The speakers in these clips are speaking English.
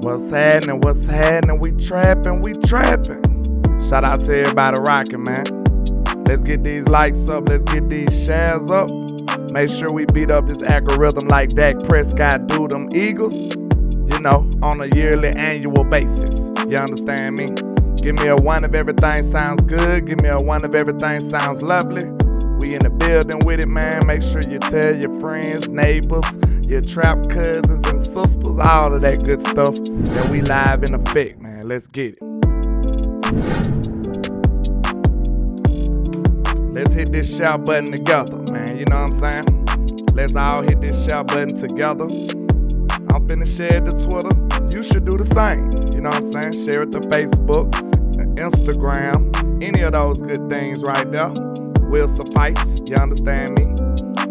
What's happening? What's happening? We trapping. Shout out to everybody rocking, man. Let's get these likes up. Let's get these shares up. Make sure we beat up this algorithm like Dak Prescott do them Eagles, you know, on a yearly, annual basis. You understand me? Give me a 1 if everything sounds good. Give me a 1 if everything sounds lovely. We in the building with it, man. Make sure you tell your friends, neighbors, your trap cousins and sisters, all of that good stuff that we live in effect, man. Let's get it. Let's hit this shout button together, man. You know what I'm saying? Let's all hit this shout button together. I'm finna share it to Twitter. You should do the same. You know what I'm saying? Share it to Facebook, Instagram. Any of those good things right there will suffice. You understand me?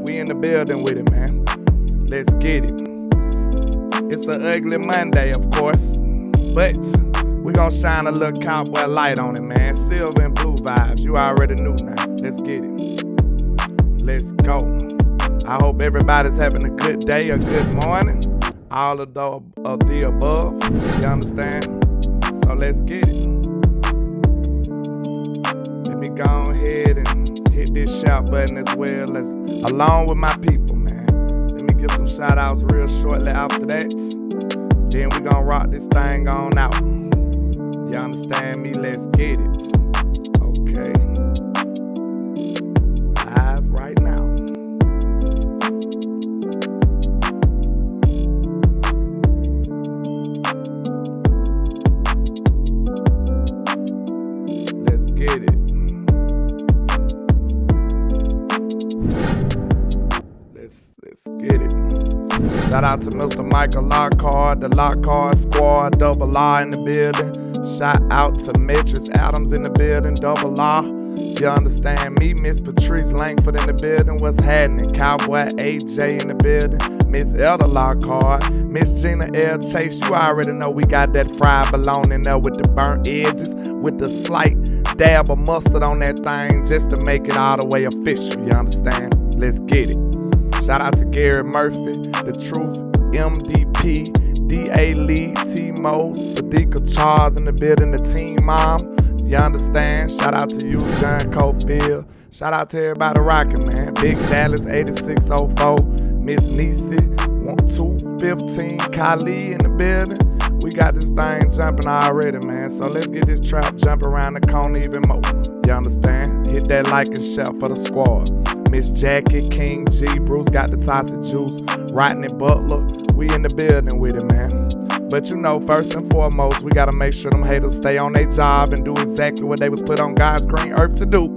We in the building with it, man. Let's get it. It's an ugly Monday, of course, but we gonna shine a little cowboy light on it, man. Silver and blue vibes. You already knew now. Let's get it. Let's go. I hope everybody's having a good day, a good morning. All of the above. You understand? So let's get it. Let me go ahead and hit this shout button as well, along with my people, man. Let me get some shout outs real shortly after that. Then we gonna rock this thing on out. You understand me? Let's get it. Okay. Live right now. Let's get it. Let's get it. Shout out to Mr. Micah LandLord, the LandLord squad, double R in the building. Shout out to Metris Adams in the building, double R. You understand me? Miss Patrice Langford in the building. What's happening? Cowboy AJ in the building. Miss Elder LandLord. Miss Gina L. Chase. You already know we got that fried bologna in there with the burnt edges, with the slight dab of mustard on that thing just to make it all the way official. You understand? Let's get it. Shout out to Gary Murphy, The Truth, MDP, D.A. Lee, T-Mo, Sadiqa Charles in the building, the team mom. You understand? Shout out to you, John Cofield. Shout out to everybody rocking, man. Big Dallas 8604, Miss Nisi 1215, Kylie in the building. We got this thing jumping already, man. So let's get this trap jumping around the corner even more. You understand? Hit that like and share for the squad. Miss Jackie, King G, Bruce got the toxic juice, Rodney Butler. We in the building with it, man. But you know, first and foremost, we gotta make sure them haters stay on their job and do exactly what they was put on God's green earth to do.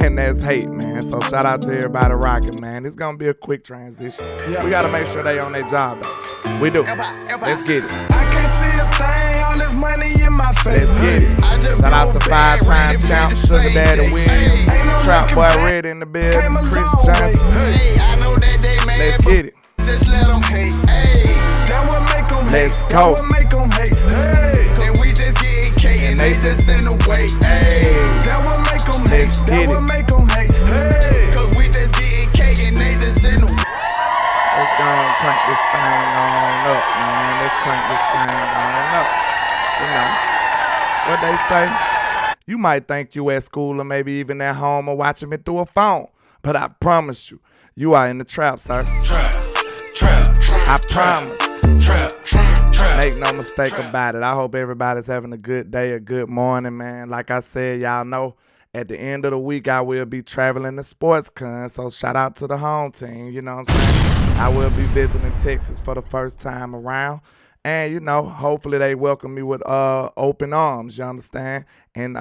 And that's hate, man. So shout out to everybody rocking, man. It's gonna be a quick transition. We gotta make sure they on their job, though. We do. Let's get it. I can't see a thing, all this money in my face. Let's get it. Shout out to 5-time champ, Sugar Daddy Williams, Trap Boy Red in the building, Chris Johnson. Let's get it. Just let them hate. That what make them hate. Let's go. That what make them hate. And we just getting cake and they just in the way. That what make them hate. That what make them hate. Cause we just getting cake and they just in the way. Let's go and crank this thing on up, man. Let's crank this thing on up. You know what they say? You might think you at school or maybe even at home or watching me through a phone, but I promise you, you are in the trap, sir. Trap. I promise. Make no mistake about it. I hope everybody's having a good day, a good morning, man. Like I said, y'all know at the end of the week, I will be traveling to SportsCon, so shout out to the home team, you know what I'm saying? I will be visiting Texas for the first time around, and, you know, hopefully they welcome me with open arms, you understand? And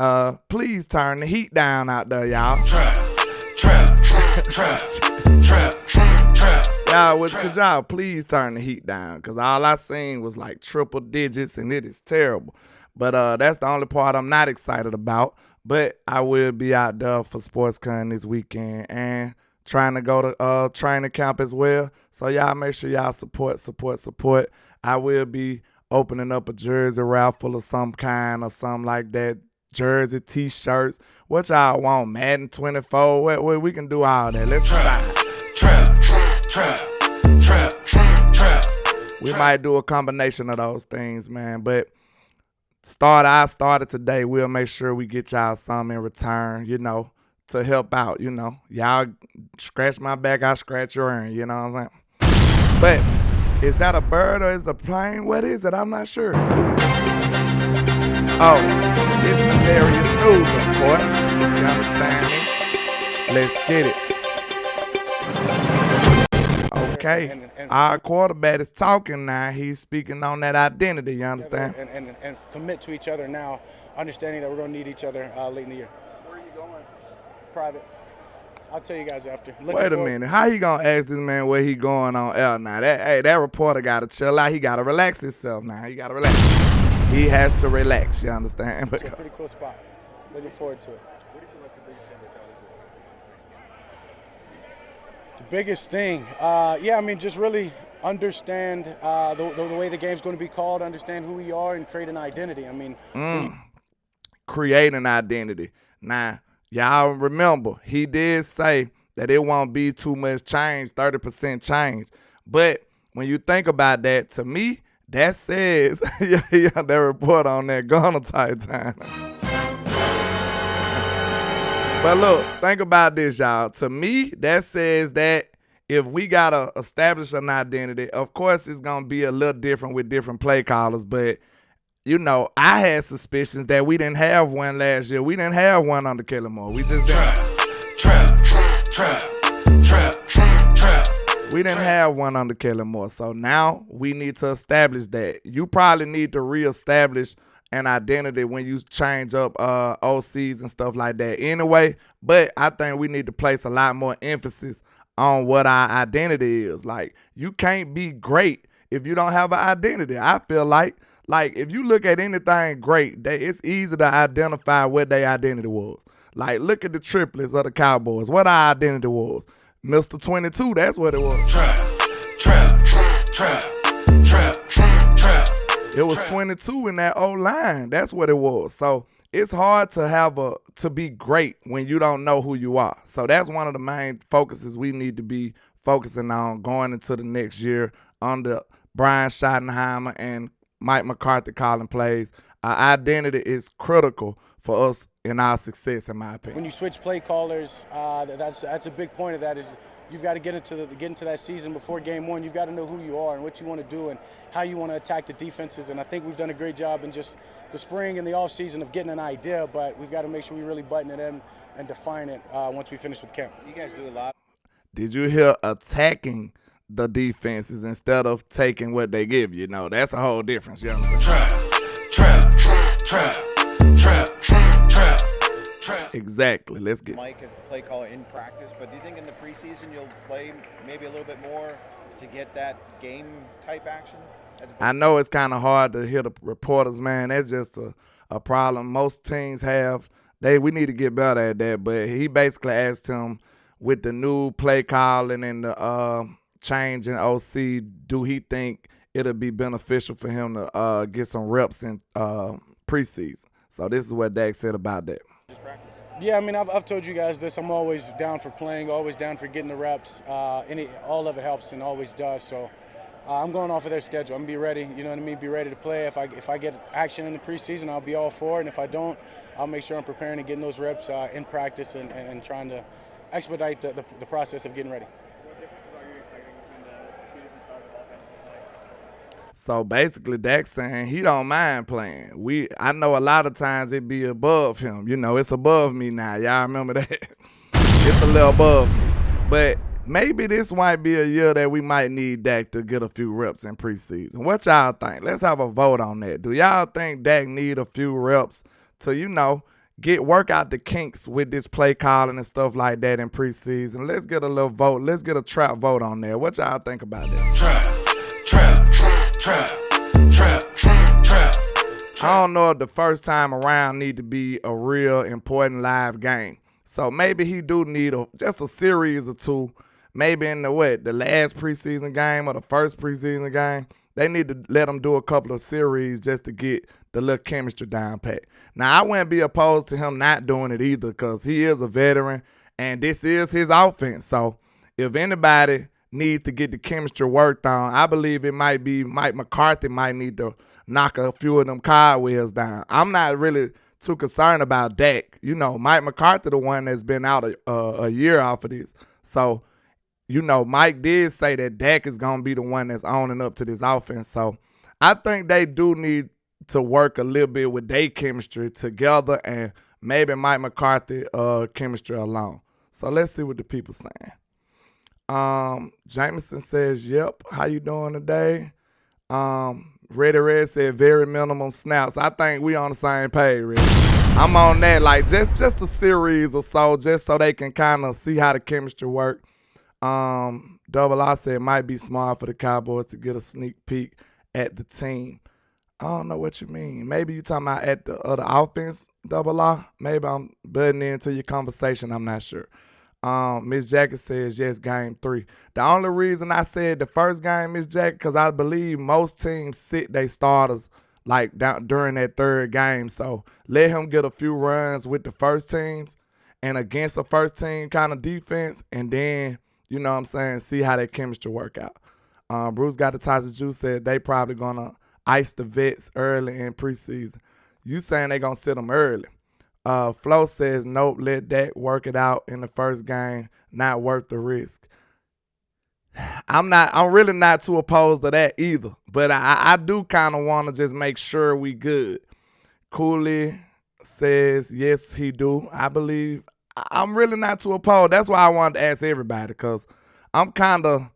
please turn the heat down out there, y'all. Trap. Y'all, could y'all please turn the heat down? Because all I seen was like triple digits, and it is terrible. But that's the only part I'm not excited about. But I will be out there for SportsCon this weekend and trying to go to training camp as well. So y'all make sure y'all support. I will be opening up a jersey raffle of some kind or something like that. Jersey, t-shirts, what y'all want? Madden 24, we can do all that. Let's try. Trap. We might do a combination of those things, man. But I started today. We'll make sure we get y'all some in return, you know, to help out, you know. Y'all scratch my back, I scratch your earn, you know what I'm saying? But is that a bird or is it a plane? What is it? I'm not sure. Oh, it's nefarious news, of course. You understand me? Let's get it. Okay, our quarterback is talking now. He's speaking on that identity, you understand? And commit to each other now, understanding that we're going to need each other late in the year. Where are you going? Private. I'll tell you guys after. Wait a minute. How you going to ask this man where he going on air now? That reporter got to chill out. He got to relax himself now. He got to relax. He has to relax, you understand? It's a pretty cool spot. Looking forward to it. What do you feel like the biggest thing that The biggest thing, yeah, I mean, just really understand the way the game's going to be called, understand who we are, and create an identity. I mean, create an identity. Now, y'all remember, he did say that it won't be too much change, 30% change. But when you think about that, to me, that says, that report on that Gunner Titan. But look, think about this, y'all. To me, that says that if we got to establish an identity, of course it's going to be a little different with different play callers. But, you know, I had suspicions that we didn't have one last year. We didn't have one under Kellen Moore. We just didn't. Trap. We didn't have one under Kellen Moore. So now we need to establish that. You probably need to reestablish an identity when you change up OCs and stuff like that anyway. But I think we need to place a lot more emphasis on what our identity is. Like, you can't be great if you don't have an identity. I feel like if you look at anything great, it's easy to identify what their identity was. Like, look at the triplets of the Cowboys. What our identity was. Mr. 22, that's what it was. Trap. It was 22 in that O-line. That's what it was. So it's hard to be great when you don't know who you are. So that's one of the main focuses we need to be focusing on going into the next year under Brian Schottenheimer and Mike McCarthy calling plays. Our identity is critical for us in our success, in my opinion. When you switch play callers, that's a big point of that is you've got to get into that season before game one. You've got to know who you are and what you want to do and how you want to attack the defenses. And I think we've done a great job in just the spring and the off season of getting an idea, but we've got to make sure we really button it in and define it once we finish with camp. You guys do a lot. Did you hear attacking the defenses instead of taking what they give you? No, that's a whole difference. You know what I'm saying? Trap. Exactly. Let's get Mike as the play caller in practice, but do you think in the preseason you'll play maybe a little bit more to get that game type action? I know it's kind of hard to hear the reporters, man. That's just a problem most teams have. We need to get better at that. But he basically asked him with the new play calling and the change in OC, do he think it'll be beneficial for him to get some reps in preseason? So this is what Dak said about that. Yeah, I mean, I've told you guys this. I'm always down for playing, always down for getting the reps. All of it helps and always does. So I'm going off of their schedule. I'm going to be ready, you know what I mean, be ready to play. If I get action in the preseason, I'll be all for it. And if I don't, I'll make sure I'm preparing and getting those reps in practice and trying to expedite the process of getting ready. What differences are you expecting between the two different styles of offense? So basically, Dak's saying he don't mind playing. I know a lot of times it be above him. You know, it's above me now. Y'all remember that? It's a little above me. But maybe this might be a year that we might need Dak to get a few reps in preseason. What y'all think? Let's have a vote on that. Do y'all think Dak need a few reps to, work out the kinks with this play calling and stuff like that in preseason? Let's get a little vote. Let's get a trap vote on there. What y'all think about that? Trap. I don't know if the first time around need to be a real important live game. So maybe he do need just a series or two. Maybe in the last preseason game or the first preseason game. They need to let him do a couple of series just to get the little chemistry down pat. Now, I wouldn't be opposed to him not doing it either because he is a veteran and this is his offense. So if anybody need to get the chemistry worked on. I believe it might be Mike McCarthy might need to knock a few of them cobwebs down. I'm not really too concerned about Dak. You know, Mike McCarthy the one that's been out a year off of this. So, you know, Mike did say that Dak is going to be the one that's owning up to this offense. So, I think they do need to work a little bit with their chemistry together and maybe Mike McCarthy chemistry alone. So, let's see what the people saying. Jameson says, yep, how you doing today? Reddy Red said very minimum snaps. I think we on the same page, Reddy. I'm on that, like just a series or so, just so they can kind of see how the chemistry work. Double R said might be smart for the Cowboys to get a sneak peek at the team. I don't know what you mean. Maybe you talking about at the other offense, Double R. Maybe I'm butting into your conversation. I'm not sure. Miss Jacket says, yes, game 3. The only reason I said the first game, Miss Jacket, because I believe most teams sit their starters like down during that third game. So let him get a few runs with the first teams and against the first team kind of defense, and then, you know what I'm saying, see how that chemistry work out. Bruce got the Tyson Juice said they probably going to ice the vets early in preseason. You saying they going to sit them early. Flo says, nope, let Dak work it out in the first game. Not worth the risk. I'm really not too opposed to that either. But I do kind of want to just make sure we good. Cooley says, yes, he do. I believe I'm really not too opposed. That's why I wanted to ask everybody, because I'm kind of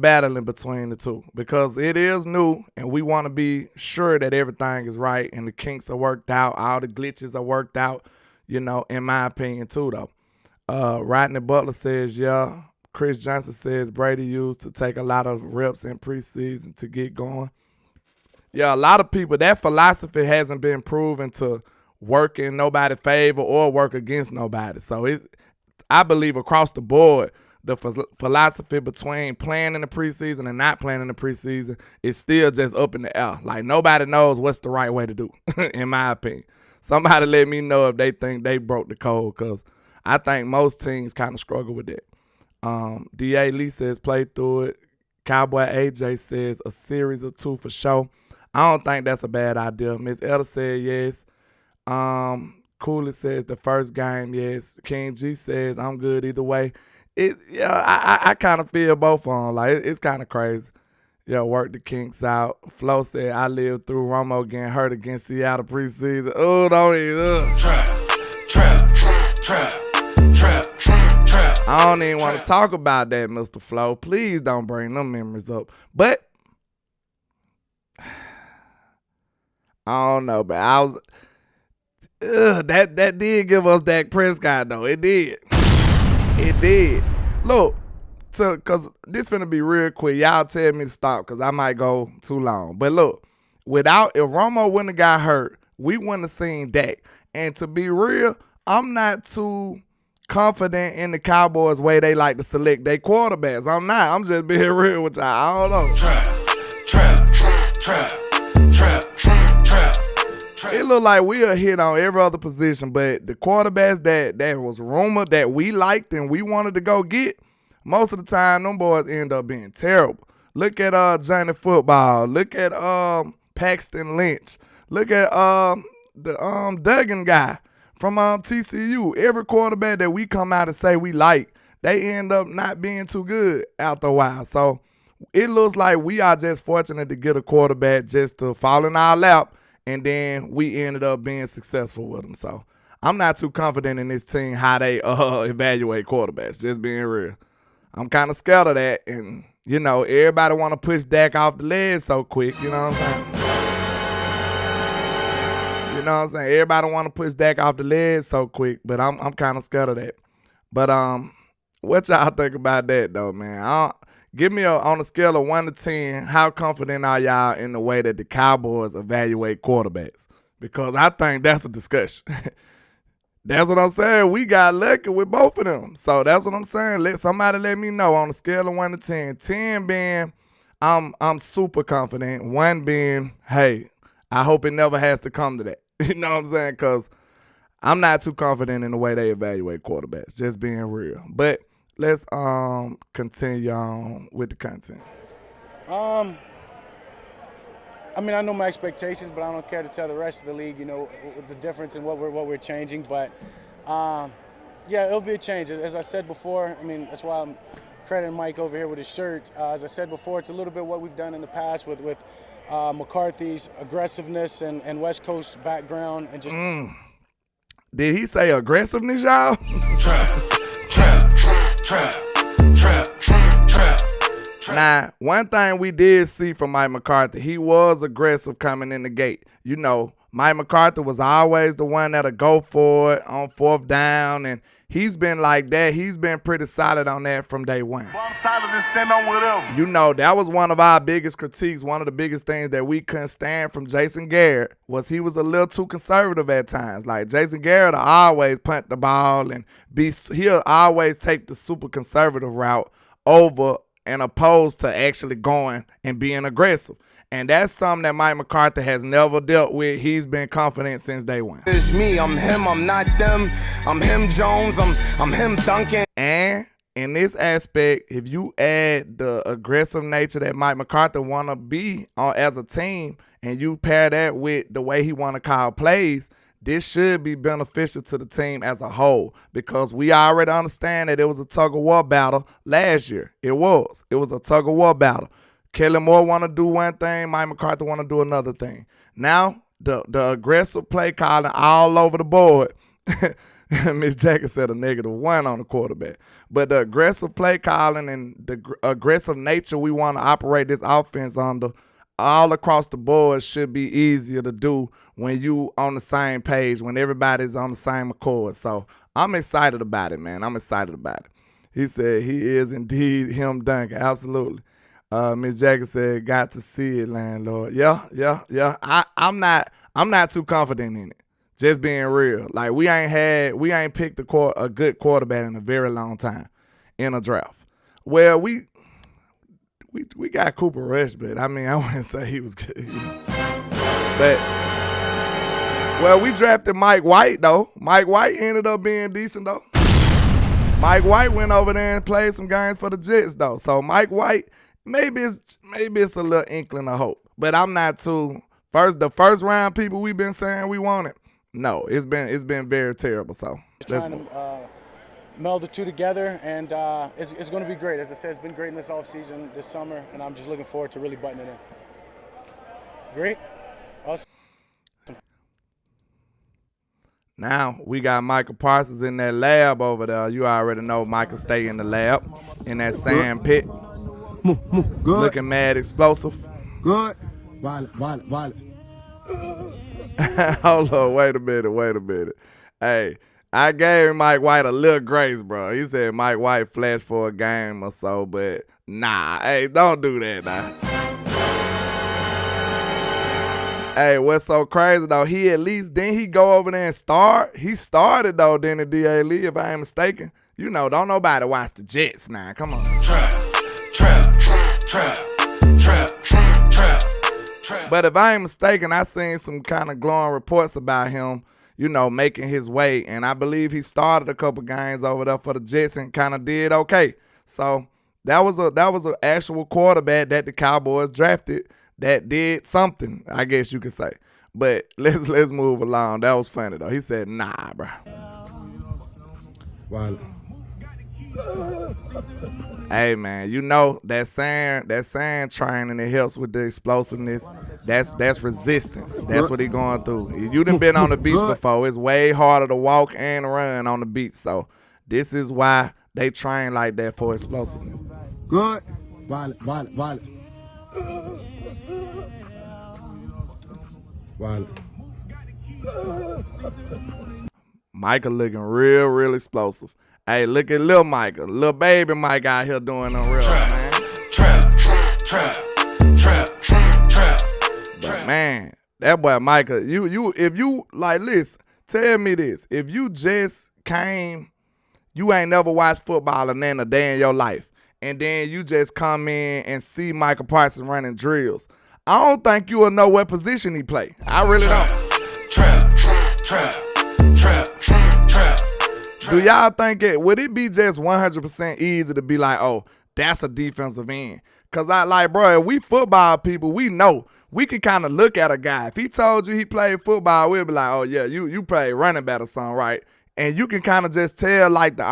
battling between the two, because it is new and we want to be sure that everything is right and the kinks are worked out, all the glitches are worked out, you know, in my opinion too though. Rodney Butler says, yeah. Chris Johnson says Brady used to take a lot of reps in preseason to get going. Yeah, a lot of people, that philosophy hasn't been proven to work in nobody's favor or work against nobody. So I believe across the board, the philosophy between playing in the preseason and not playing in the preseason is still just up in the air. Like, nobody knows what's the right way to do, in my opinion. Somebody let me know if they think they broke the code, because I think most teams kind of struggle with that. D.A. Lee says play through it. Cowboy AJ says a series or 2 for sure. I don't think that's a bad idea. Miss Ella said yes. Cooley says the first game, yes. King G says I'm good either way. I kind of feel both of them. Like, it's kind of crazy. Yeah, work the kinks out. Flo said I lived through Romo getting hurt against Seattle preseason. Oh, don't even. Trap. I don't even want to talk about that, Mr. Flo. Please don't bring them memories up. But I don't know, but that did give us Dak Prescott though. It did. Look, because this finna be real quick. Y'all tell me to stop because I might go too long. But look, if Romo wouldn't have got hurt, we wouldn't have seen Dak. And to be real, I'm not too confident in the Cowboys' way they like to select their quarterbacks. I'm not. I'm just being real with y'all. I don't know. Trap. It look like we'll hit on every other position, but the quarterbacks that was rumored that we liked and we wanted to go get, most of the time, them boys end up being terrible. Look at Johnny Football. Look at Paxton Lynch. Look at the Duggan guy from TCU. Every quarterback that we come out and say we like, they end up not being too good after a while. So it looks like we are just fortunate to get a quarterback just to fall in our lap, and then we ended up being successful with them. So I'm not too confident in this team how they evaluate quarterbacks, just being real. I'm kind of scared of that. And, you know, everybody want to push Dak off the ledge so quick, you know what I'm saying? You know what I'm saying? Everybody want to push Dak off the ledge so quick, but I'm kind of scared of that. But what y'all think about that, though, man? Give me on a scale of 1 to 10, how confident are y'all in the way that the Cowboys evaluate quarterbacks? Because I think that's a discussion. That's what I'm saying. We got lucky with both of them. So that's what I'm saying. Somebody let me know on a scale of 1 to 10. 10 being I'm super confident. 1 being, hey, I hope it never has to come to that. You know what I'm saying? Because I'm not too confident in the way they evaluate quarterbacks, just being real. But let's continue on with the content. I mean, I know my expectations, but I don't care to tell the rest of the league, you know, the difference in what we're changing. But yeah, it'll be a change. As I said before, I mean, that's why I'm crediting Mike over here with his shirt. As I said before, it's a little bit what we've done in the past with McCarthy's aggressiveness and West Coast background and just. Did he say aggressiveness, y'all? Trap. Now, one thing we did see from Mike McCarthy, he was aggressive coming in the gate. You know, Mike McCarthy was always the one that'll go for it on 4th down, and he's been like that. He's been pretty solid on that from day one. I'm solid and stand on whatever. You know, that was one of our biggest critiques. One of the biggest things that we couldn't stand from Jason Garrett was he was a little too conservative at times. Like, Jason Garrett will always punt the ball and he'll always take the super conservative route over and opposed to actually going and being aggressive. And that's something that Mike McCarthy has never dealt with. He's been confident since day one. It's me, I'm him, I'm not them. I'm him Jones, I'm him Duncan. And in this aspect, if you add the aggressive nature that Mike McCarthy want to be as a team, and you pair that with the way he want to call plays, this should be beneficial to the team as a whole, because we already understand that it was a tug-of-war battle last year. It was a tug-of-war battle. Kelly Moore want to do one thing, Mike McCarthy want to do another thing. Now, the aggressive play calling all over the board. Miss Jackson said a -1 on the quarterback. But the aggressive play calling and the aggressive nature we want to operate this offense under all across the board should be easier to do when you on the same page, when everybody's on the same accord. So I'm excited about it, man. I'm excited about it. He said he is indeed him Duncan. Absolutely. Miss Jackson said, got to see it, landlord. Yeah. I'm not too confident in it. Just being real. Like, we ain't picked a good quarterback in a very long time in a draft. Well, we got Cooper Rush, but I mean, I wouldn't say he was good, you know. But, well, we drafted Mike White, though. Mike White ended up being decent, though. Mike White went over there and played some games for the Jets, though. So Mike White, maybe it's a little inkling of hope. But I'm not too the first round people we've been saying we wanted. No, it's been very terrible. So let's trying to meld the two together, and it's going to be great. As I said, it's been great in this offseason, this summer, and I'm just looking forward to really buttoning it in. Great. Awesome. Now we got Micah Parsons in that lab over there. You already know Micah stay in the lab, in that sand pit. Good. Looking mad explosive. Good. Violent. Hold on, wait a minute. Hey, I gave Mike White a little grace, bro. He said Mike White flashed for a game or so, but nah, hey, don't do that now. Hey, what's so crazy though? He at least didn't he go over there and start? He started though, didn't D.A. Lee, if I ain't mistaken. You know, don't nobody watch the Jets now. Come on. Trap. But if I ain't mistaken, I seen some kind of glowing reports about him, you know, making his way. And I believe he started a couple games over there for the Jets and kind of did okay. So that was an actual quarterback that the Cowboys drafted that did something, I guess you could say. But let's move along. That was funny though. He said, nah, bro. Violent. Hey man, you know that sand training, it helps with the explosiveness. That's resistance. That's what he going through. You done been on the beach before. It's way harder to walk and run on the beach. So this is why they train like that, for explosiveness. Good. Violent. Micah looking real explosive. Hey, look at Lil Micah. Lil baby Mike out here doing them real, man. Trap. But man, that boy Micah, if you like, listen, tell me this. If you just came, you ain't never watched football a day in your life, and then you just come in and see Micah Parsons running drills, I don't think you will know what position he play. I really don't. Trap. Do y'all think would it be just 100% easy to be like, oh, that's a defensive end? Because bro, if we football people, we know. We can kind of look at a guy. If he told you he played football, we'll be like, oh, yeah, you play running back or something, right? And you can kind of just tell, like, the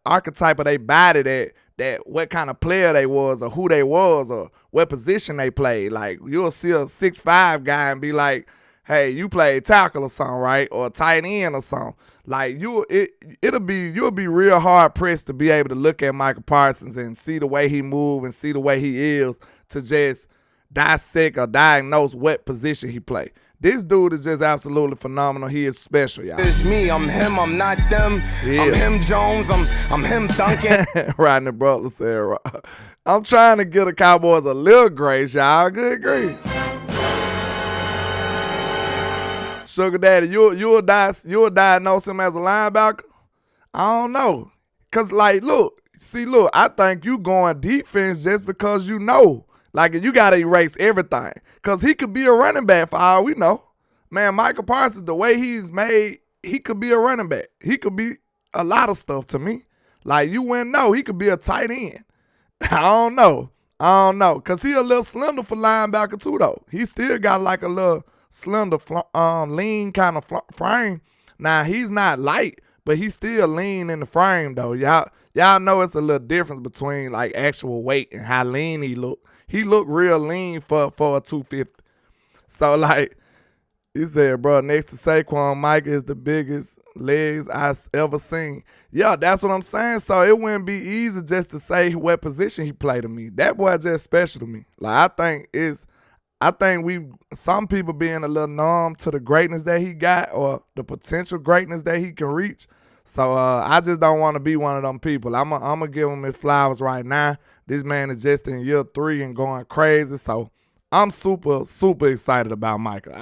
archetype of their body that what kind of player they was or who they was or what position they played. Like, you'll see a 6'5" guy and be like, hey, you played tackle or something, right? Or tight end or something. Like, you'll be real hard pressed to be able to look at Micah Parsons and see the way he move and see the way he is to just dissect or diagnose what position he play. This dude is just absolutely phenomenal. He is special, y'all. It's me, I'm him, I'm not them. Yeah. I'm him Jones, I'm him Duncan. Rodney Butler said, I'm trying to get the Cowboys a little grace, y'all. Good grief. Sugar Daddy, you'll diagnose him as a linebacker? I don't know. Cause look, I think you going defense just because you know. Like, you got to erase everything. Because he could be a running back for all we know. Man, Micah Parsons, the way he's made, he could be a running back. He could be a lot of stuff to me. Like, you wouldn't know. He could be a tight end. I don't know. Because he a little slender for linebacker, too, though. He still got, like, a little slender, lean kind of frame. Now, he's not light, but he's still lean in the frame, though. Y'all know it's a little difference between, like, actual weight and how lean he look. He looked real lean for a 250. So, like, he said, bro, next to Saquon, Micah is the biggest legs I've ever seen. Yeah, that's what I'm saying. So, it wouldn't be easy just to say what position he played to me. That boy just special to me. Like, I think some people being a little numb to the greatness that he got or the potential greatness that he can reach. So, I just don't want to be one of them people. I'm going to give him his flowers right now. This man is just in year 3 and going crazy. So I'm super, super excited about Micah.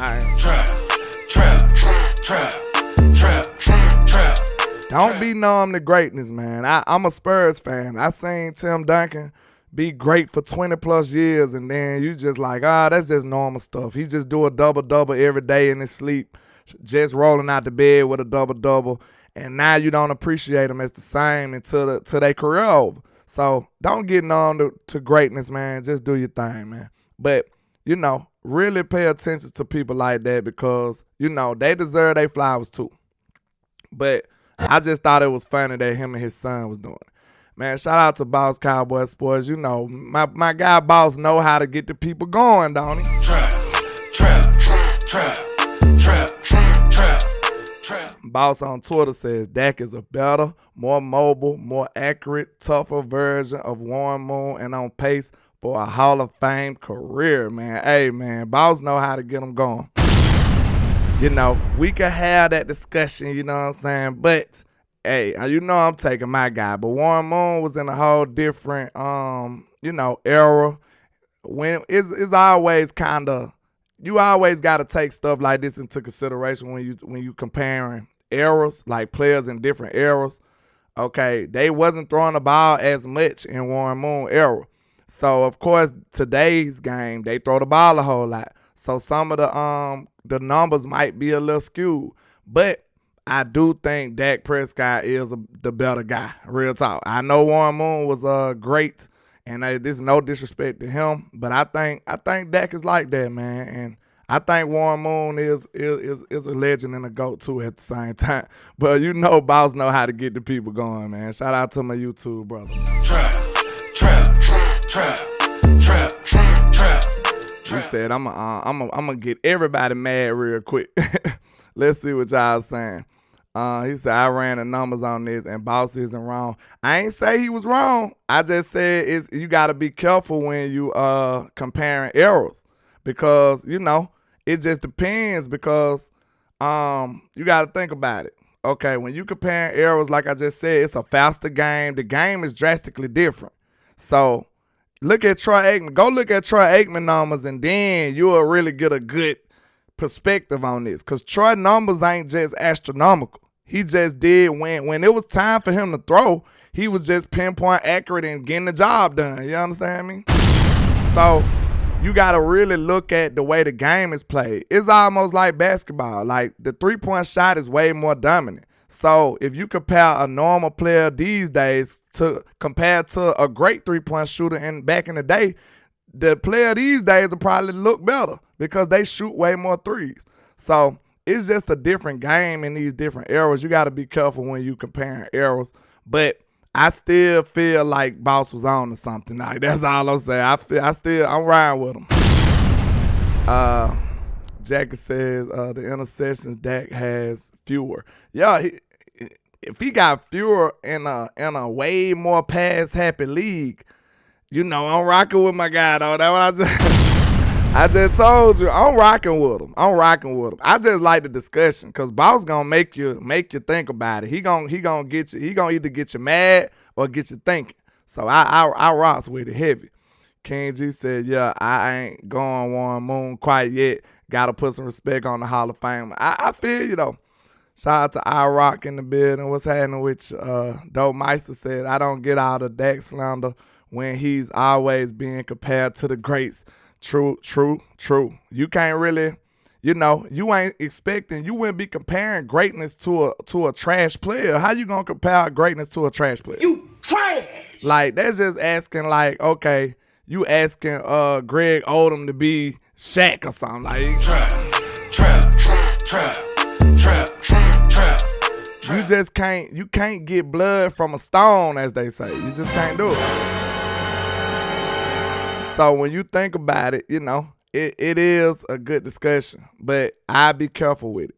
Don't be numb to greatness, man. I'm a Spurs fan. I seen Tim Duncan be great for 20+ years, and then you just like, that's just normal stuff. He just do a double-double every day in his sleep, just rolling out the bed with a double-double. And now you don't appreciate him as the same until their career over. So don't get numb to greatness, man. Just do your thing, man. But, really pay attention to people like that because, they deserve their flowers too. But I just thought it was funny that him and his son was doing it. Man, shout out to Boss Cowboy Sports. My guy Boss know how to get the people going, don't he? Trap. Boss on Twitter says Dak is a better, more mobile, more accurate, tougher version of Warren Moon and on pace for a Hall of Fame career, man. Hey, man, Boss know how to get them going. We could have that discussion, you know what I'm saying? But, hey, I'm taking my guy. But Warren Moon was in a whole different, era. When it's always kind of, you always got to take stuff like this into consideration when you comparing eras, like players in different eras. Okay, they wasn't throwing the ball as much in Warren Moon era. So, of course, today's game, they throw the ball a whole lot. So some of the numbers might be a little skewed. But I do think Dak Prescott is the better guy, real talk. I know Warren Moon was great, and this is no disrespect to him, but I think Dak is like that, man. And I think Warren Moon is a legend and a GOAT too at the same time. But Boss know how to get the people going, man. Shout out to my YouTube brother. Trap. He said, I'm gonna get everybody mad real quick. Let's see what y'all saying. He said, I ran the numbers on this and Boss isn't wrong. I ain't say he was wrong. I just said you got to be careful when you comparing errors because, it just depends because you got to think about it. Okay, when you compare errors, like I just said, it's a faster game. The game is drastically different. So look at Troy Aikman. Go look at Troy Aikman numbers and then you'll really get a good perspective on this because Troy numbers ain't just astronomical. He just did when it was time for him to throw, he was just pinpoint accurate and getting the job done. You understand me? So you got to really look at the way the game is played. It's almost like basketball. Like the 3-point shot is way more dominant. So if you compare a normal player these days compared to a great 3-point shooter back in the day, the player these days will probably look better because they shoot way more threes. So it's just a different game in these different eras. You got to be careful when you comparing eras. But I still feel like Boss was on to something. Like, that's all I'm saying. I'm riding with him. Jackie says the interceptions Dak has fewer. Yeah, if he got fewer in a way more pass happy league, I'm rocking with my guy though. That's what I just told you. I'm rocking with him. I just like the discussion because Boss gonna make you think about it. He gonna get you. He gonna either get you mad or get you thinking. So I rocks with it heavy. King G said, yeah, I ain't going Warren Moon quite yet. Got to put some respect on the Hall of Fame. I feel you, though. Shout out to iRock in the building. What's happening with you? Dope Meister said, I don't get out of Dak slander when he's always being compared to the greats. True. You can't really, you ain't expecting, you wouldn't be comparing greatness to a trash player. How you going to compare greatness to a trash player? You trash! Like, that's just asking, like, okay, you asking Greg Odom to be Shaq or something. Like, trap. You just can't get blood from a stone, as they say. You just can't do it. So when you think about it, it is a good discussion. But I be careful with it.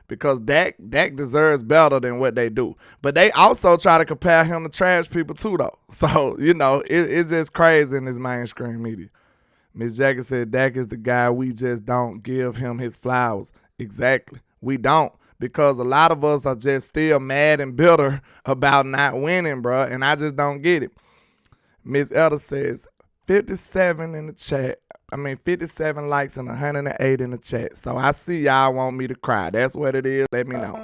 Because Dak deserves better than what they do. But they also try to compare him to trash people too, though. So, it's just crazy in this mainstream media. Miss Jackie said Dak is the guy, we just don't give him his flowers. Exactly. We don't. Because a lot of us are just still mad and bitter about not winning, bro. And I just don't get it. Miss Elder says 57 in the chat. 57 likes and 108 in the chat. So I see y'all want me to cry. That's what it is. Let me know.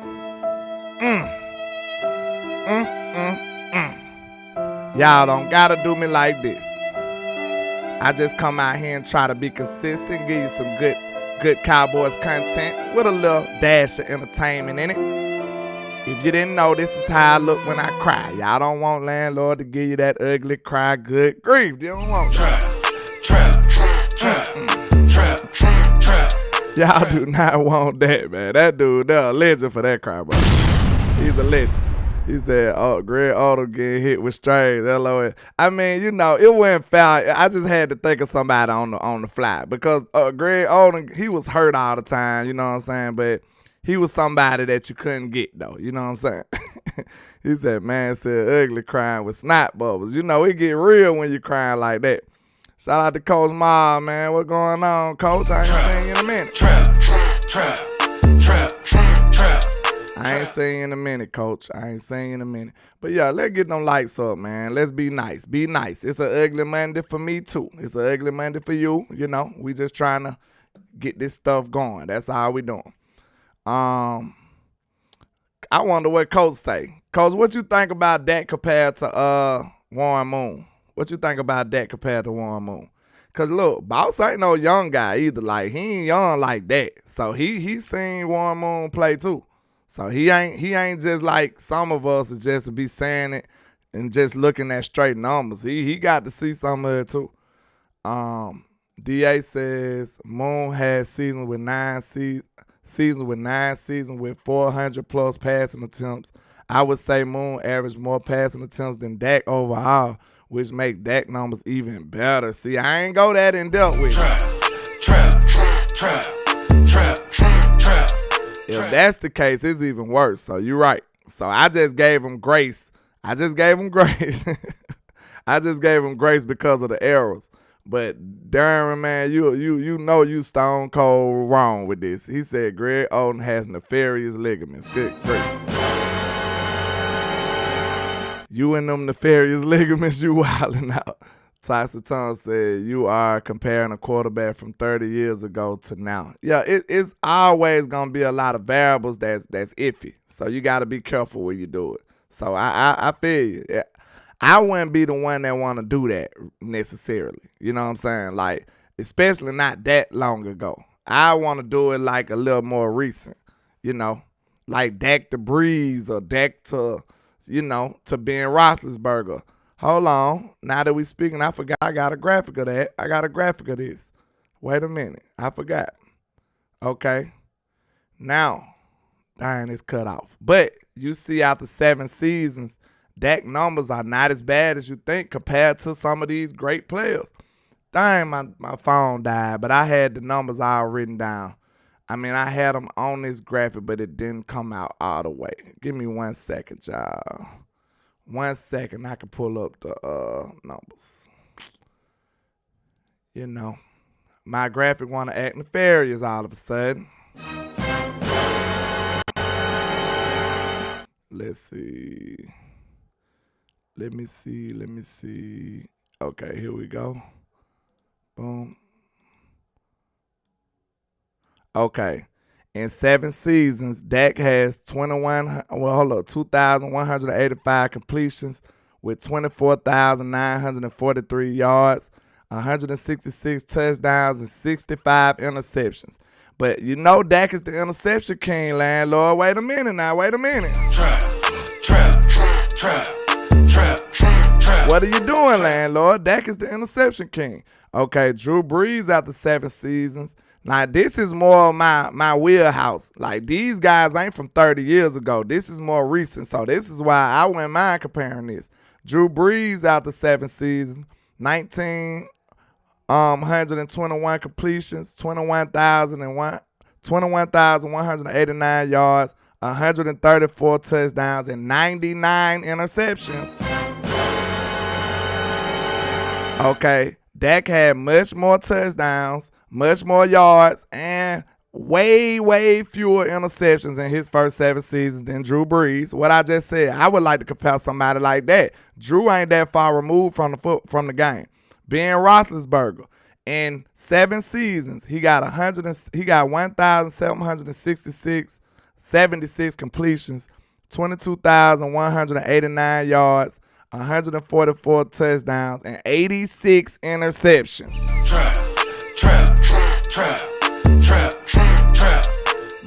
Y'all don't gotta do me like this. I just come out here and try to be consistent, give you some good Cowboys content with a little dash of entertainment in it. If you didn't know, this is how I look when I cry. Y'all don't want LandLord to give you that ugly cry. Good grief. You don't want trap. Y'all do not want that, man. That dude, they're a legend for that cry, bro. He's a legend. He said, Greg Odom getting hit with strays. LOL. It wasn't foul. I just had to think of somebody on the fly because Greg Odom, he was hurt all the time, you know what I'm saying? But he was somebody that you couldn't get, though. You know what I'm saying? He said, man said ugly crying with snot bubbles. It get real when you crying like that. Shout out to Coach Ma, man. What going on, Coach? I ain't seen you in a minute. Trap. I ain't seen you in a minute, Coach. I ain't seen you in a minute. But yeah, let's get them lights up, man. Let's be nice. Be nice. It's an ugly Monday for me, too. It's an ugly Monday for you. We just trying to get this stuff going. That's all we doing. I wonder what Coach say. Coach, what you think about that compared to Warren Moon? What you think about that compared to Warren Moon? Because, look, Boss ain't no young guy either. Like, he ain't young like that. So he seen Warren Moon play, too. So he ain't just like some of us is just to be saying it and just looking at straight numbers. He got to see some of it too. DA says Moon has seasons with 400 plus passing attempts. I would say Moon averaged more passing attempts than Dak overall, which make Dak numbers even better. See, I ain't go that in depth with it. If that's the case, it's even worse. So you're right. So I just gave him grace. I just gave him grace because of the errors. But Darren, man, you stone cold wrong with this. He said Greg Odom has nefarious ligaments. Good great. You and them nefarious ligaments, you wilding out. Tyson Tom said, you are comparing a quarterback from 30 years ago to now. Yeah, it's always going to be a lot of variables that's iffy. So you got to be careful when you do it. So I feel you. I wouldn't be the one that want to do that necessarily. You know what I'm saying? Like, especially not that long ago. I want to do it like a little more recent, like Dak to Breeze or Dak to, to Ben Roethlisberger. Hold on. Now that we speaking, I forgot I got a graphic of that. I got a graphic of this. Wait a minute. I forgot. Okay. Now, dang, it's cut off. But you see after 7 seasons, Dak numbers are not as bad as you think compared to some of these great players. Dang, my phone died, but I had the numbers all written down. I mean, I had them on this graphic, but it didn't come out all the way. Give me 1 second, y'all. 1 second, I can pull up the numbers. My graphic want to act nefarious all of a sudden. Let's see. Let me see. Okay, here we go. Boom. Okay. In 7 seasons, Dak has 2,185 completions with 24,943 yards, 166 touchdowns, and 65 interceptions. But Dak is the interception king, LandLord. Wait a minute now. Trap. What are you doing, LandLord? Dak is the interception king. Okay, Drew Brees after 7 seasons. Now, this is more of my wheelhouse. Like, these guys ain't from 30 years ago. This is more recent, so this is why I wouldn't mind comparing this. Drew Brees after 7 seasons, 121 completions, 21,189 yards, 134 touchdowns, and 99 interceptions. Okay, Dak had much more touchdowns, much more yards, and way fewer interceptions in his first 7 seasons than Drew Brees. What I just said, I would like to compare somebody like that. Drew ain't that far removed from the game. Ben Roethlisberger, in 7 seasons, he got 1,776 completions, 22,189 yards, 144 touchdowns, and 86 interceptions. Trap.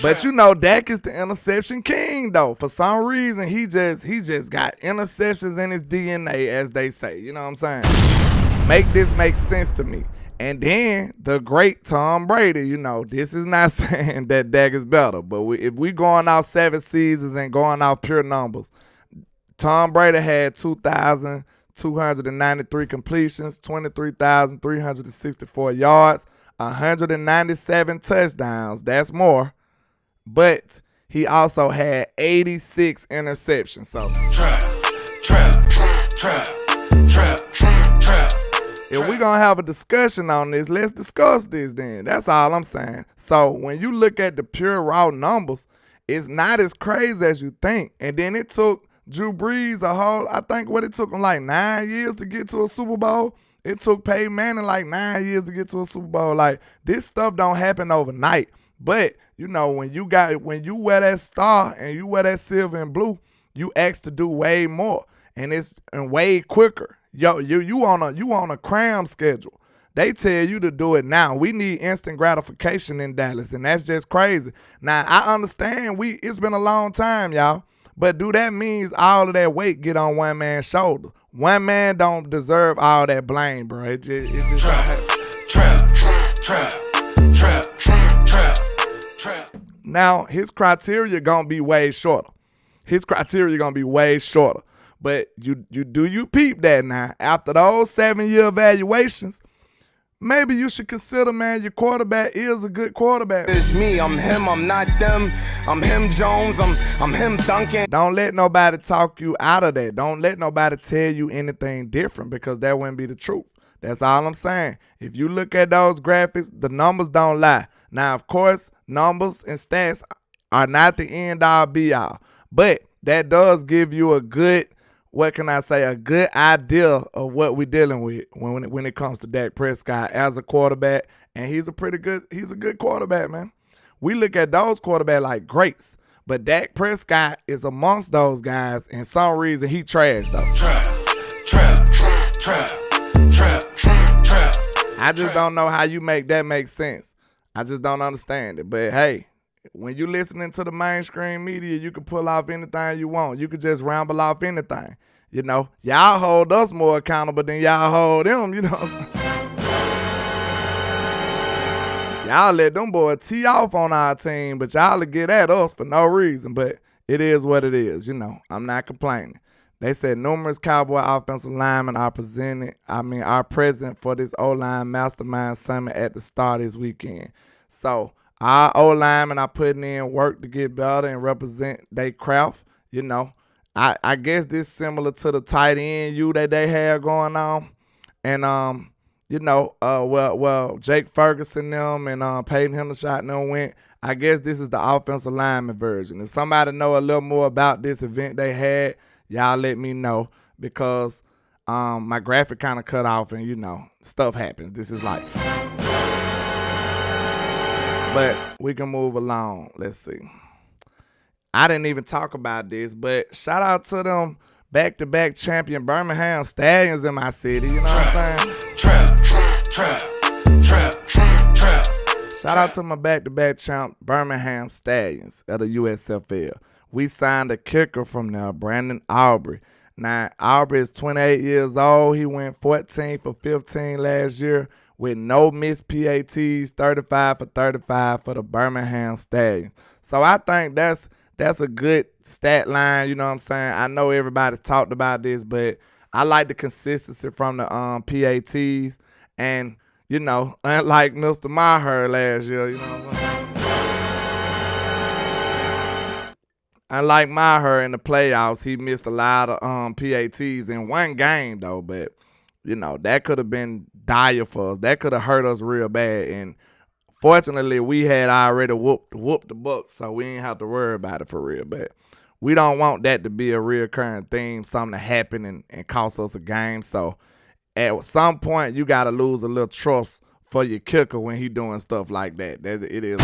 But Dak is the interception king, though. For some reason, he just got interceptions in his DNA, as they say. You know what I'm saying? Make this make sense to me. And then the great Tom Brady, this is not saying that Dak is better, but if we going off 7 seasons and going off pure numbers, Tom Brady had 2,293 completions, 23,364 yards, 197 touchdowns. That's more. But he also had 86 interceptions. So trap. If we're going to have a discussion on this, let's discuss this then. That's all I'm saying. So when you look at the pure raw numbers, it's not as crazy as you think. And then it took Drew Brees I think it took him like 9 years to get to a Super Bowl. It took Peyton Manning like 9 years to get to a Super Bowl. Like, this stuff don't happen overnight. But, when you wear that star and you wear that silver and blue, you ask to do way more. And it's way quicker. You on a cram schedule. They tell you to do it now. We need instant gratification in Dallas, and that's just crazy. Now, I understand it's been a long time, y'all. But do that means all of that weight get on one man's shoulder? One man don't deserve all that blame, bro. It just trap. Now, his criteria gonna be way shorter. But you peep that now. After those 7-year evaluations, maybe you should consider, man, your quarterback is a good quarterback. It's me, I'm him, I'm not them. I'm him Jones, I'm him Duncan. Don't let nobody talk you out of that. Don't let nobody tell you anything different, because that wouldn't be the truth. That's all I'm saying. If you look at those graphics, the numbers don't lie. Now, of course, numbers and stats are not the end all be all. But that does give you a good idea of what we're dealing with when it comes to Dak Prescott as a quarterback. And he's a good quarterback, man. We look at those quarterbacks like greats, but Dak Prescott is amongst those guys, and some reason he trash though. Trap. I just don't know how you make that make sense. I just don't understand it. But hey, when you listening to the mainstream media, you can pull off anything you want. You could just ramble off anything. You know, y'all hold us more accountable than y'all hold them, you know what I'm saying? Y'all let them boys tee off on our team, but y'all will get at us for no reason. But it is what it is, you know. I'm not complaining. They said numerous Cowboy offensive linemen are present for this O-line mastermind summit at the start of this weekend. So our O-linemen are putting in work to get better and represent their craft, you know. I guess this similar to the tight end that they have going on. And you know, well, Jake Ferguson them and Peyton Hendershot and them went. I guess this is the offensive lineman version. If somebody know a little more about this event they had, y'all let me know, because my graphic kind of cut off and, you know, stuff happens. This is life. But we can move along. Let's see. I didn't even talk about this, but shout out to them back-to-back champion Birmingham Stallions in my city. You know what I'm saying? Trap. Shout out to my back-to-back champ Birmingham Stallions at the USFL. We signed a kicker from there, Brandon Aubrey. Now, Aubrey is 28 years old. He went 14 for 15 last year with no missed PATs, 35 for 35 for the Birmingham Stallions. So I think that's a good stat line, you know what I'm saying? I know everybody talked about this, but I like the consistency from the PATs. And, you know, unlike Mr. Maher last year, you know what I'm saying? Unlike Maher in the playoffs, he missed a lot of PATs in one game, though. But, you know, that could have been dire for us. That could have hurt us real bad. And fortunately, we had already whooped the Bucks, so we ain't have to worry about it for real. But we don't want that to be a reoccurring theme, something to happen and cost us a game. So at some point, you got to lose a little trust for your kicker when he doing stuff like that. It is.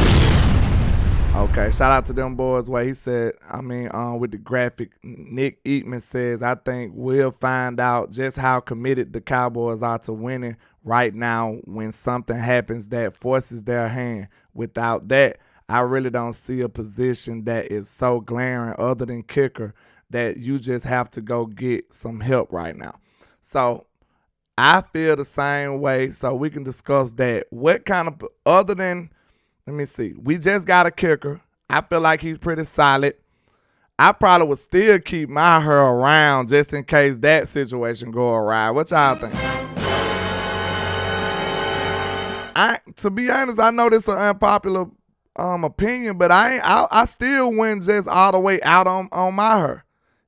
Okay, shout out to them boys. Where he said, with the graphic, Nick Eatman says, I think we'll find out just how committed the Cowboys are to winning right now when something happens that forces their hand. Without that, I really don't see a position that is so glaring other than kicker that you just have to go get some help right now. So I feel the same way, so we can discuss that. What kind of, other than, let me see, we just got a kicker. I feel like he's pretty solid. I probably would still keep Maher around just in case that situation go awry. What y'all think? To be honest, I know this is an unpopular opinion, but I still went just all the way out on Maher.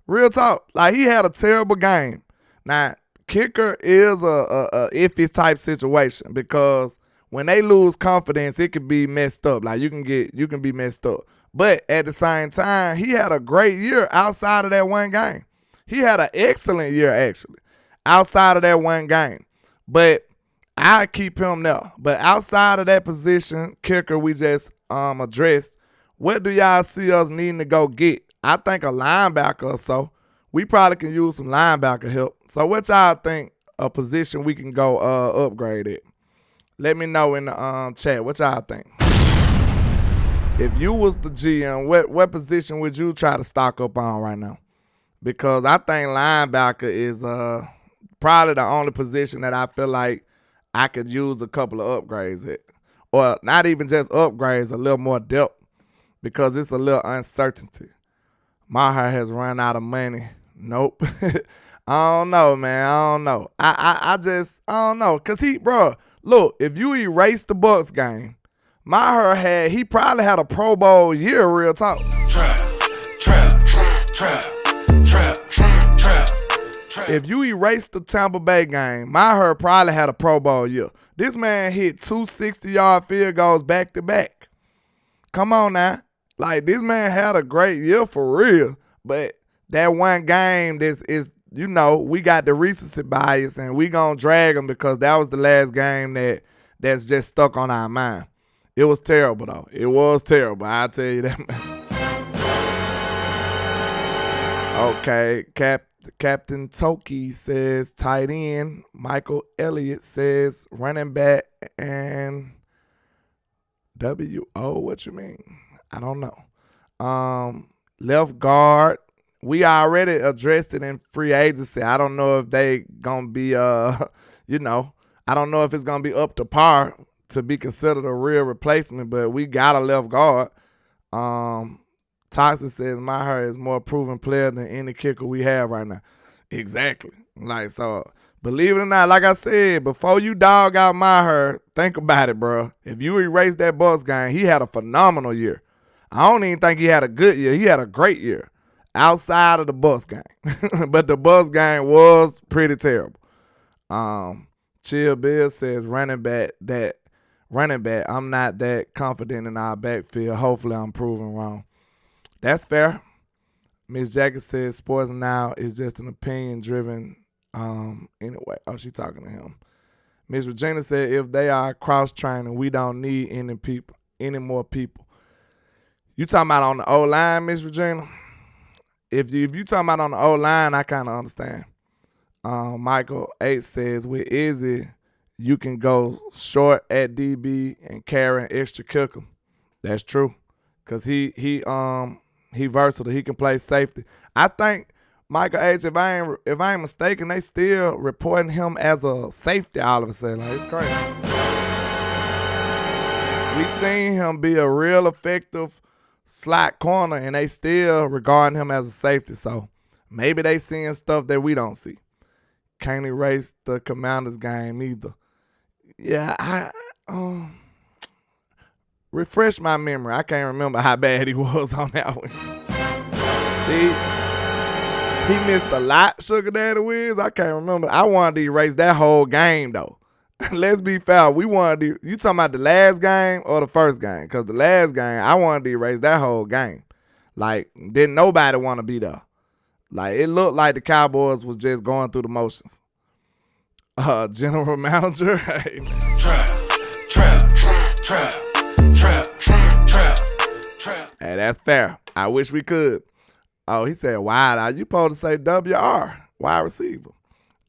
Real talk. Like, he had a terrible game. Now, kicker is a iffy type situation, because when they lose confidence, it can be messed up. Like, you can be messed up. But at the same time, he had a great year outside of that one game. He had an excellent year, actually, outside of that one game. But I keep him there. But outside of that position, kicker, we just addressed. What do y'all see us needing to go get? I think a linebacker or so. We probably can use some linebacker help. So what y'all think a position we can go upgrade it? Let me know in the chat. What y'all think? If you was the GM, what position would you try to stock up on right now? Because I think linebacker is probably the only position that I feel like I could use a couple of upgrades at. Or not even just upgrades, a little more depth, because it's a little uncertainty. Maher has run out of money. Nope. I don't know, man. I don't know. I don't know. Because look, if you erase the Bucks game, Maher he probably had a Pro Bowl year, real talk. Trap. If you erase the Tampa Bay game, Maher probably had a Pro Bowl year. This man hit 2 60-yard field goals back to back. Come on now. Like, this man had a great year for real. But that one game, we got the recency bias, and we gonna drag him because that was the last game that's just stuck on our mind. It was terrible, though. It was terrible. I'll tell you that, man. Okay, Captain Toki says tight end. Michael Elliott says running back. And what you mean? I don't know. Left guard, we already addressed it in free agency. I don't know if they gonna be you know, I don't know if it's gonna be up to par to be considered a real replacement, but we got a left guard. Toxic says Micah is more proven player than any kicker we have right now. Exactly. Like, so believe it or not, like I said, before you dog out Micah, think about it, bro. If you erase that Bucks game, he had a phenomenal year. I don't even think he had a good year. He had a great year outside of the Bucks game. But the Bucks game was pretty terrible. Chill Bill says running back, I'm not that confident in our backfield. Hopefully I'm proven wrong. That's fair. Miss Jacket says sports now is just an opinion driven anyway. Oh, she's talking to him. Miss Regina said if they are cross training, we don't need any more people. You talking about on the O-line, Miss Regina? If you talking about on the O-line, I kind of understand. Michael H says with Izzy, you can go short at DB and carry an extra kicker. That's true, cause he versatile. He can play safety. I think Michael H, if I ain't mistaken, they still reporting him as a safety all of a sudden. Like, it's crazy. We seen him be a real effective slot corner, and they still regarding him as a safety. So maybe they seeing stuff that we don't see. Can't erase the Commanders game either. Yeah, refresh my memory. I can't remember how bad he was on that one. He missed a lot, Sugar Daddy Wiz. I can't remember. I wanted to erase that whole game, though. Let's be fair. You talking about the last game or the first game? Because the last game, I wanted to erase that whole game. Like, didn't nobody want to be there. Like, it looked like the Cowboys was just going through the motions. General manager. Hey, trap. Hey, that's fair. I wish we could. Oh, he said wide out. You supposed to say WR, wide receiver.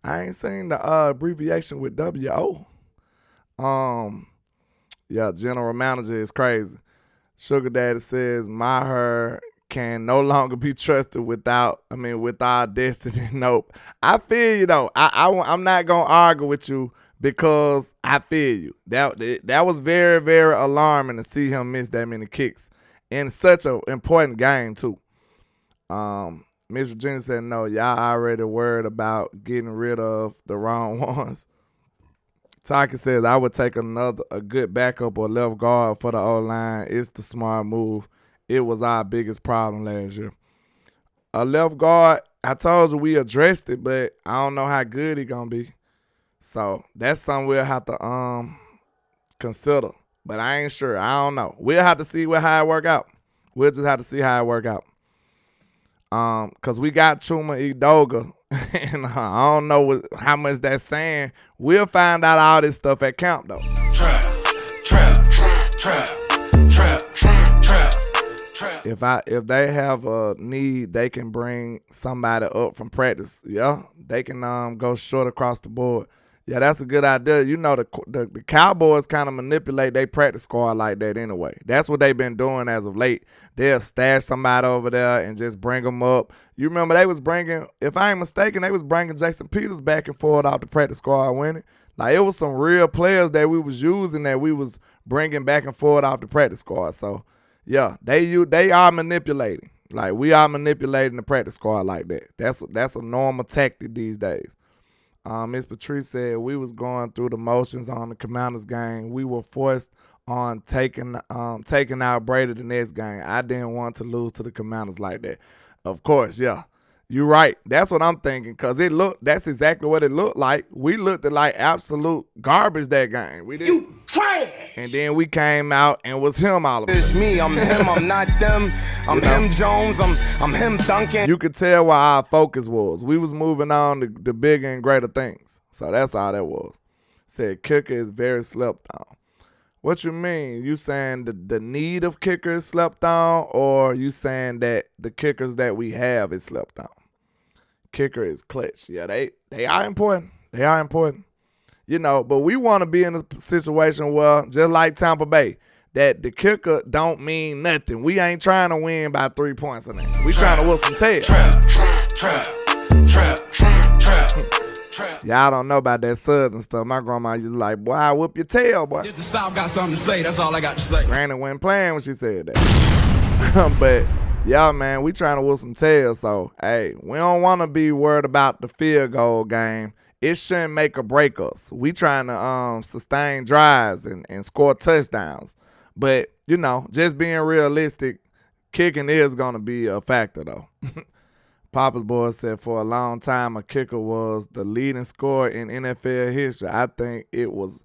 I ain't seen the abbreviation with WO. Yeah, general manager is crazy. Sugar Daddy says Micah can no longer be trusted with our destiny. Nope. I feel you though. I'm not gonna argue with you because I feel you. That was very, very alarming to see him miss that many kicks in such an important game too. Miss Virginia said no, y'all already worried about getting rid of the wrong ones. Taki says I would take a good backup or left guard for the O-line. It's the smart move. It was our biggest problem last year. A left guard, I told you we addressed it, but I don't know how good he gonna be. So that's something we'll have to consider. But I ain't sure. I don't know. We'll have to see how it work out. We'll just have to see how it work out. Cause we got Chuma Edoga, and I don't know how much that's saying. We'll find out all this stuff at camp though. Trap. If they have a need, they can bring somebody up from practice. Yeah, they can go short across the board. Yeah, that's a good idea. You know, the Cowboys kind of manipulate their practice squad like that anyway. That's what they've been doing as of late. They'll stash somebody over there and just bring them up. You remember they was bringing, if I ain't mistaken, they was bringing Jason Peters back and forth off the practice squad winning. Like, it was some real players that we was using that we was bringing back and forth off the practice squad. So, yeah, they are manipulating. Like, we are manipulating the practice squad like that. That's a normal tactic these days. Miss Patrice said we was going through the motions on the Commanders game. We were forced on taking out Brady the next game. I didn't want to lose to the Commanders like that. Of course, yeah. You're right. That's what I'm thinking, because that's exactly what it looked like. We looked at like absolute garbage that game. We did. You trash. And then we came out and was him all of it. It's me, I'm him, I'm not them. I'm him Jones, I'm him Duncan. You could tell where our focus was. We was moving on to the bigger and greater things. So that's all that was. Said kicker is very slept on. What you mean? You saying the need of kickers slept on, or you saying that the kickers that we have is slept on? Kicker is clutch. Yeah, they are important. They are important. You know, but we want to be in a situation where, just like Tampa Bay, that the kicker don't mean nothing. We ain't trying to win by 3 points in that. We trying to whoop some tail. Y'all don't know about that Southern stuff. My grandma used to like, boy, I whoop your tail, boy. If the South got something to say, that's all I got to say. Granny wasn't playing when she said that. But, yeah, man, we trying to whoop some tail. So, hey, we don't want to be worried about the field goal game. It shouldn't make or break us. We trying to sustain drives and score touchdowns. But, you know, just being realistic, kicking is going to be a factor, though. Papa's boy said for a long time a kicker was the leading scorer in NFL history. I think it was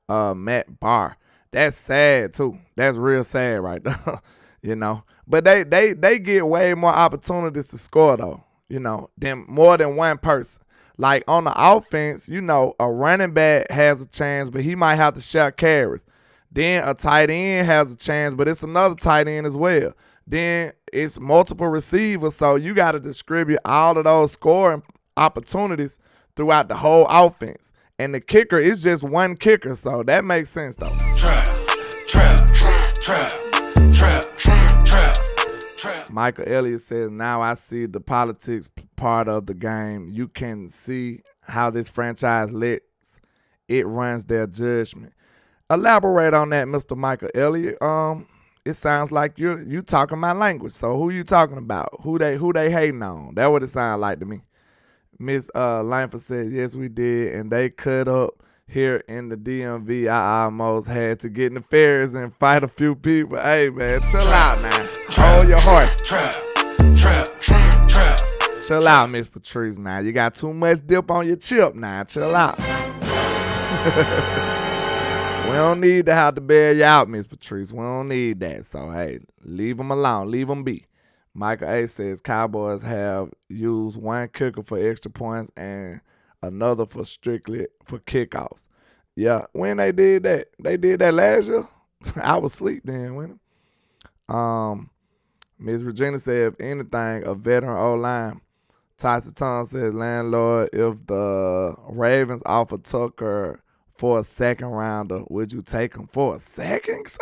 Matt Barr. That's sad, too. That's real sad right there, you know. But they get way more opportunities to score, though, you know, than more than one person. Like on the offense, you know, a running back has a chance, but he might have to share carries. Then a tight end has a chance, but it's another tight end as well. Then it's multiple receivers, so you got to distribute all of those scoring opportunities throughout the whole offense. And the kicker is just one kicker, so that makes sense, though. Trap. Michael Elliott says, now I see the politics part of the game. You can see how this franchise lets it runs their judgment. Elaborate on that, Mr. Michael Elliott. It sounds like you talking my language. So who you talking about? Who they hating on? That what it sounds like to me. Miss Langford said, yes, we did, and they cut up here in the DMV. I almost had to get in the ferries and fight a few people. Hey, man, chill out now. Hold your horse. Chill out, Miss Patrice, now. You got too much dip on your chip now. Chill out. We don't need to have to bail you out, Miss Patrice. We don't need that. So, hey, leave them alone. Leave them be. Michael A. says Cowboys have used one kicker for extra points and another for strictly for kickoffs. Yeah, when they did that last year. I was asleep then, wasn't it? Miss Regina said, if anything, a veteran O-line. Tyson Tom says, LandLord, if the Ravens offer Tucker for a second rounder, would you take him for a second, sir?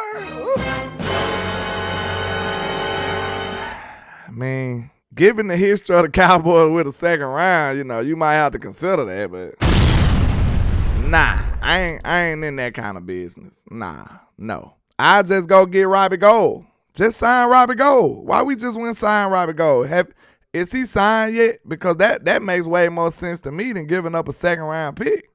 I mean, given the history of the Cowboys with a second round, you know, you might have to consider that, but nah, I ain't in that kind of business. Nah, no. I just go get Robbie Gould. Just sign Robbie Gould. Why we just went sign Robbie Gould? Is he signed yet? Because that makes way more sense to me than giving up a second round pick.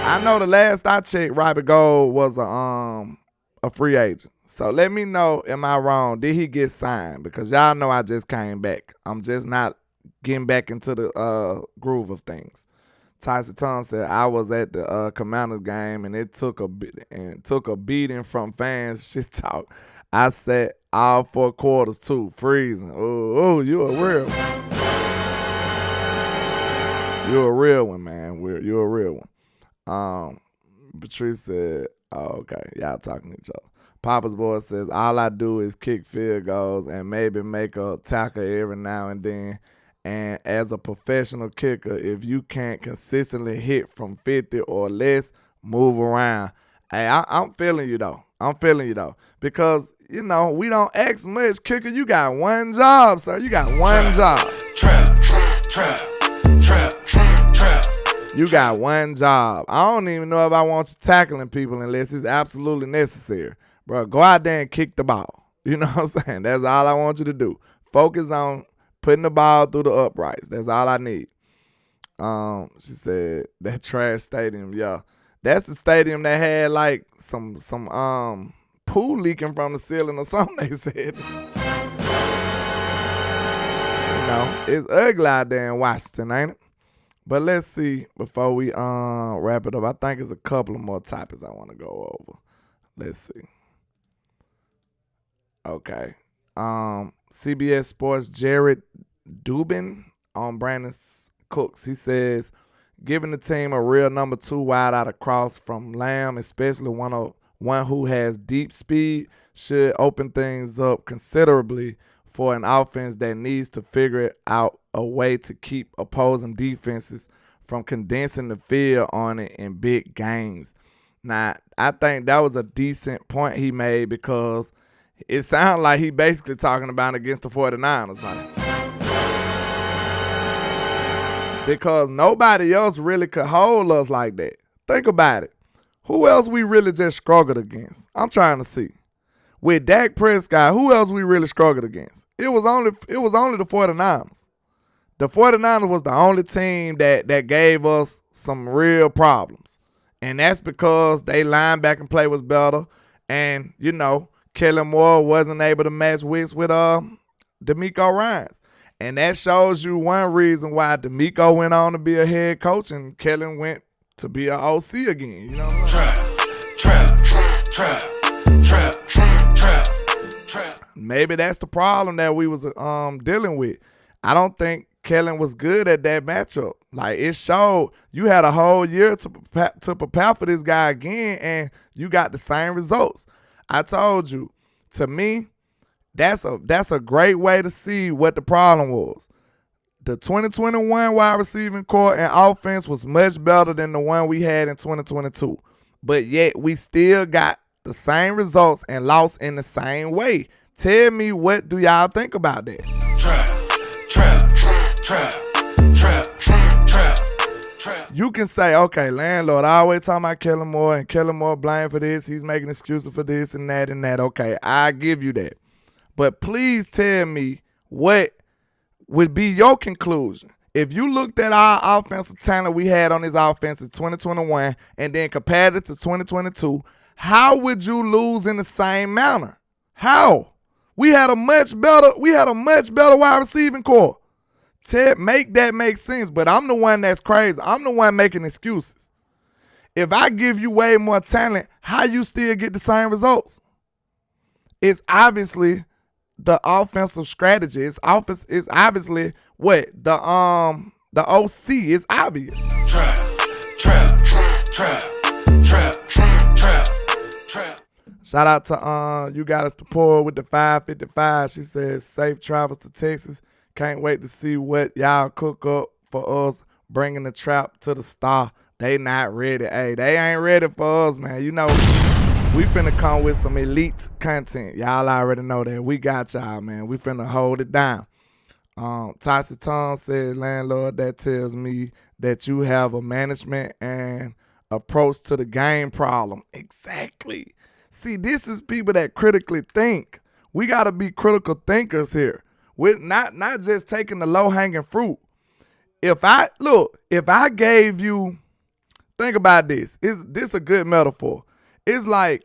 I know the last I checked, Robbie Gould was a free agent. So let me know, am I wrong? Did he get signed? Because y'all know I just came back. I'm just not getting back into the groove of things. Tyson Tom said, I was at the Commanders game and it took a beating from fans. Shit talk. I sat all 4 quarters too, freezing. Oh, you a real one. You a real one, man. You a real one. Patrice said, oh, okay, y'all talking to each other. Papa's boy says, all I do is kick field goals and maybe make a tackle every now and then. And as a professional kicker, if you can't consistently hit from 50 or less, move around. Hey, I'm feeling you, though. Because, you know, we don't ask much. Kicker, you got one job, sir. You got one job. Trap. You got one job. I don't even know if I want you tackling people unless it's absolutely necessary. Bro, go out there and kick the ball. You know what I'm saying? That's all I want you to do. Focus on putting the ball through the uprights. That's all I need. She said, that trash stadium, yeah. That's the stadium that had like some pool leaking from the ceiling or something, they said. You know, it's ugly out there in Washington, ain't it? But let's see before we wrap it up. I think it's a couple of more topics I want to go over. Let's see. Okay. CBS Sports Jared Dubin on Brandon Cooks. He says, giving the team a real number 2 wide out across from Lamb, especially one who has deep speed, should open things up considerably for an offense that needs to figure out a way to keep opposing defenses from condensing the field on it in big games. Now, I think that was a decent point he made because it sounded like he basically talking about against the 49ers, man. Because nobody else really could hold us like that. Think about it. Who else we really just struggled against? I'm trying to see. With Dak Prescott, who else we really struggled against? It was only the 49ers. The 49ers was the only team that gave us some real problems. And that's because they linebacker play was better. And, you know, Kellen Moore wasn't able to match wits with DeMeco Ryans. And that shows you one reason why DeMeco went on to be a head coach and Kellen went to be an OC again. You know what I'm saying? Trap. Maybe that's the problem that we was dealing with. I don't think Kellen was good at that matchup. Like, it showed you had a whole year to prepare for this guy again, and you got the same results. I told you, to me, that's a great way to see what the problem was. The 2021 wide receiving core and offense was much better than the one we had in 2022. But yet we still got the same results and lost in the same way. Tell me, what do y'all think about that? Trap. You can say, okay, LandLord always talking about Kellen Moore and Kellen Moore blamed for this. He's making excuses for this and that and that. Okay, I give you that. But please tell me what would be your conclusion. If you looked at our offensive talent we had on this offense in 2021 and then compared it to 2022, how would you lose in the same manner? How? We had a much better wide receiving core. Make that make sense, but I'm the one that's crazy. I'm the one making excuses. If I give you way more talent, how you still get the same results? It's obviously the offensive strategy. It's obviously what? The OC is obvious. Trap. Shout out to you got us to pour with the 555. She says, safe travels to Texas. Can't wait to see what y'all cook up for us, bringing the trap to the star. They not ready. Hey, they ain't ready for us, man. You know, we finna come with some elite content. Y'all already know that. We got y'all, man. We finna hold it down. Tassie Tom said, LandLord, that tells me that you have a management and approach to the game problem. Exactly. See, this is people that critically think. We got to be critical thinkers here. We're not just taking the low-hanging fruit. If I gave you, think about this. This a good metaphor. It's like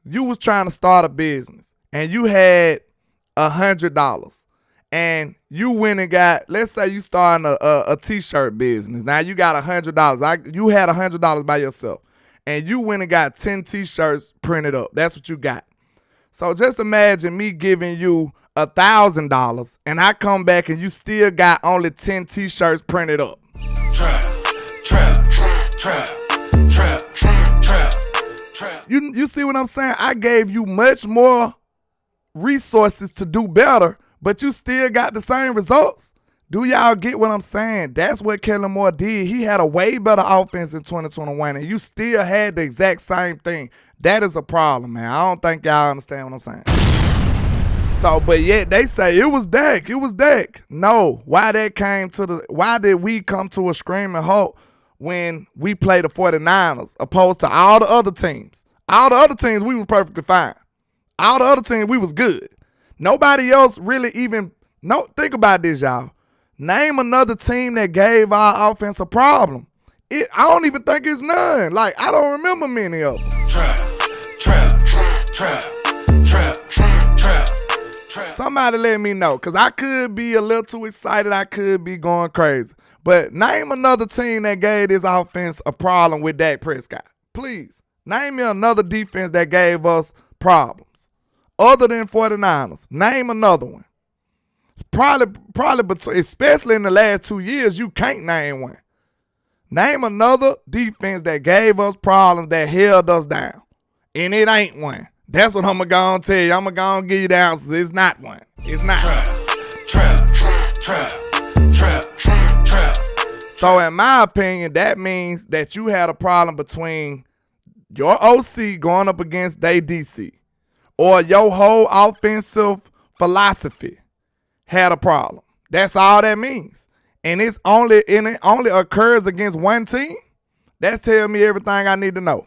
you was trying to start a business and you had $100 and you went and got, let's say you starting a t-shirt business. Now you got $100. You had $100 by yourself and you went and got 10 t-shirts printed up. That's what you got. So just imagine me giving you $1,000 and I come back and you still got only 10 t-shirts printed up. Trap. You see what I'm saying? I gave you much more resources to do better, but you still got the same results. Do y'all get what I'm saying? That's what Kellen Moore did. He had a way better offense in 2021, and you still had the exact same thing. That is a problem, man. I don't think y'all understand what I'm saying. So, but yet they say it was Dak. It was Dak. No, why did we come to a screaming halt when we played the 49ers opposed to all the other teams? All the other teams, we were perfectly fine. All the other teams, we was good. Nobody else really even, think about this, y'all. Name another team that gave our offense a problem. I don't even think it's none. Like, I don't remember many of them. Trap. Somebody let me know, because I could be a little too excited. I could be going crazy. But name another team that gave this offense a problem with Dak Prescott. Please. Name me another defense that gave us problems. Other than 49ers. Name another one. It's probably, especially in the last 2 years, you can't name one. Name another defense that gave us problems that held us down. And it ain't one. That's what I'm going to go and tell you. I'm going to go and give you the answers. It's not one. It's not. Trap. So in my opinion, that means that you had a problem between your OC going up against they DC, or your whole offensive philosophy had a problem. That's all that means. And it only occurs against one team. That tells me everything I need to know.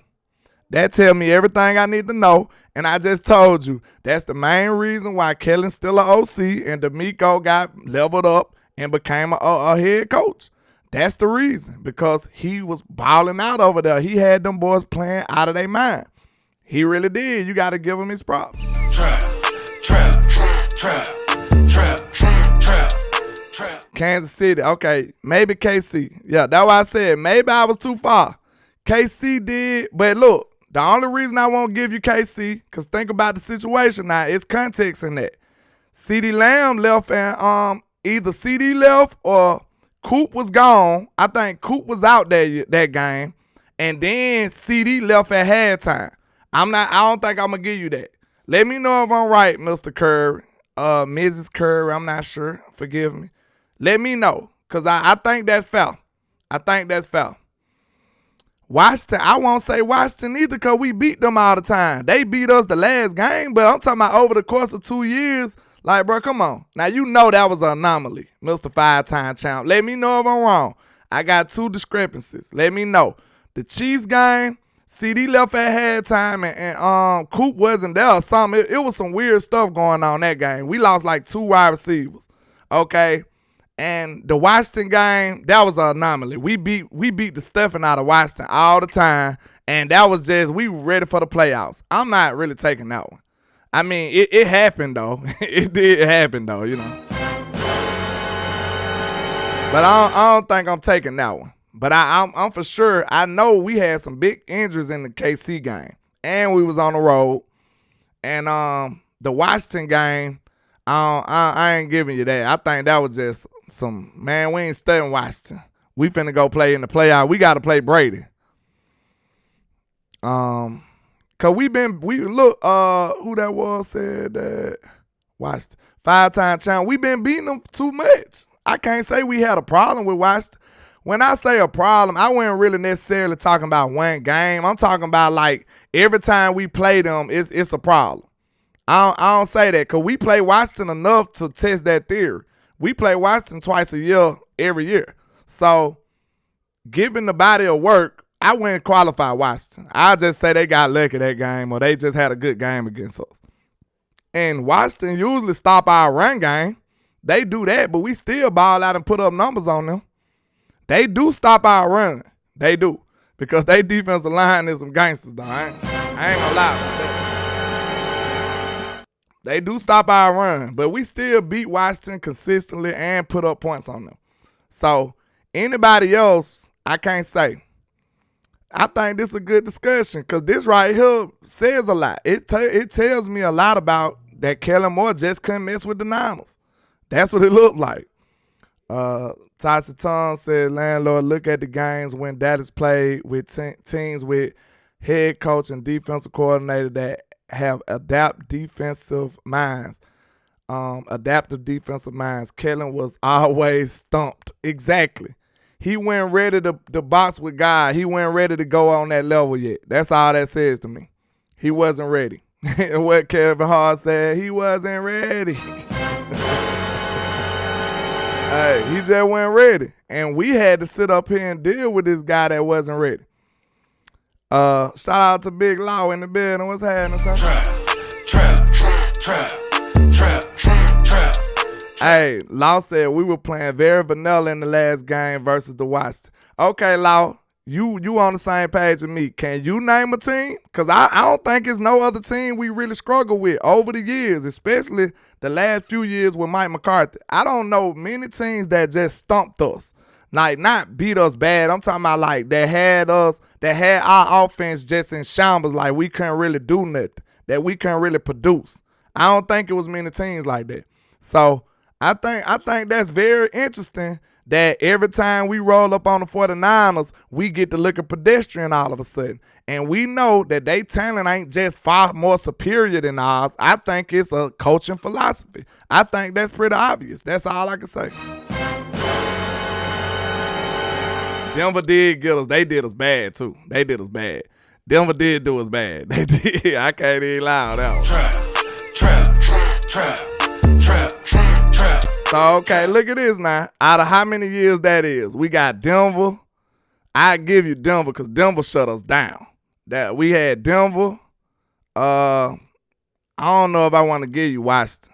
That tells me everything I need to know. And I just told you, that's the main reason why Kellen's still an OC and D'Amico got leveled up and became a head coach. That's the reason, because he was balling out over there. He had them boys playing out of their mind. He really did. You got to give him his props. Trap. Kansas City. Okay, maybe KC. Yeah, that's why I said maybe I was too far. KC did, but look, the only reason I won't give you KC, because think about the situation now. It's context in that. CeeDee Lamb left and either CD left or Coop was gone. I think Coop was out that game. And then CD left at halftime. I don't think I'm gonna give you that. Let me know if I'm right, Mr. Curry. Mrs. Curry, I'm not sure. Forgive me. Let me know. Because I think that's foul. I think that's foul. Washington, I won't say Washington either because we beat them all the time. They beat us the last game, but I'm talking about over the course of 2 years. Like, bro, come on. Now, you know that was an anomaly, Mr. 5-time champ. Let me know if I'm wrong. I got 2 discrepancies. Let me know. The Chiefs game, CD left at halftime, and Coop wasn't there or something. It was some weird stuff going on that game. We lost like 2 wide receivers, okay? And the Washington game, that was an anomaly. We beat the stuffing out of Washington all the time, and that was just, we were ready for the playoffs. I'm not really taking that one. I mean, it happened, though. It did happen, though, you know. But I don't think I'm taking that one. But I'm for sure, I know we had some big injuries in the KC game, and we was on the road. And the Washington game, I ain't giving you that. I think that was just man, we ain't studying Washington. We finna go play in the playoff. We got to play Brady. Cause we look, who that was said that Washington 5-time champ. We been beating them too much. I can't say we had a problem with Washington. When I say a problem, I wasn't really necessarily talking about one game. I'm talking about like every time we play them, it's a problem. I don't say that because we play Washington enough to test that theory. We play Washington twice a year, every year. So, given the body of work, I wouldn't qualify Washington. I'll just say they got lucky that game or they just had a good game against us. And Washington usually stop our run game. They do that, but we still ball out and put up numbers on them. They do stop our run. They do. Because they defensive line is some gangsters, though. I ain't gonna lie about that. They do stop our run, but we still beat Washington consistently and put up points on them. So, anybody else, I can't say. I think this is a good discussion because this right here says a lot. It tells me a lot about that Kellen Moore just couldn't mess with the Niners. That's what it looked like. Tyson Tom said, LandLord, look at the games when Dallas played with teams with head coach and defensive coordinator that have adaptive defensive minds. Kellen was always stumped. Exactly. He wasn't ready to box with God. He wasn't ready to go on that level yet. That's all that says to me. He wasn't ready. What Kevin Hart said, he wasn't ready. Hey, he just wasn't ready. And we had to sit up here and deal with this guy that wasn't ready. Shout out to Big Law in the building. What's happening, son? Trap. Hey, Law said we were playing very vanilla in the last game versus the Washington. Okay, Law, you on the same page with me. Can you name a team? Because I don't think there's no other team we really struggle with over the years, especially the last few years with Mike McCarthy. I don't know many teams that just stumped us. Like, not beat us bad. I'm talking about, like, that had our offense just in shambles, like we couldn't really do nothing, that we couldn't really produce. I don't think it was many teams like that. So, I think that's very interesting that every time we roll up on the 49ers, we get to look at pedestrian all of a sudden. And we know that they talent ain't just far more superior than ours. I think it's a coaching philosophy. I think that's pretty obvious. That's all I can say. Denver did get us. They did us bad, too. They did us bad. Denver did do us bad. They did. I can't even lie on that one. Trap. So, okay, look at this now. Out of how many years that is, we got Denver. I give you Denver because Denver shut us down. That we had Denver. I don't know if I want to give you Washington,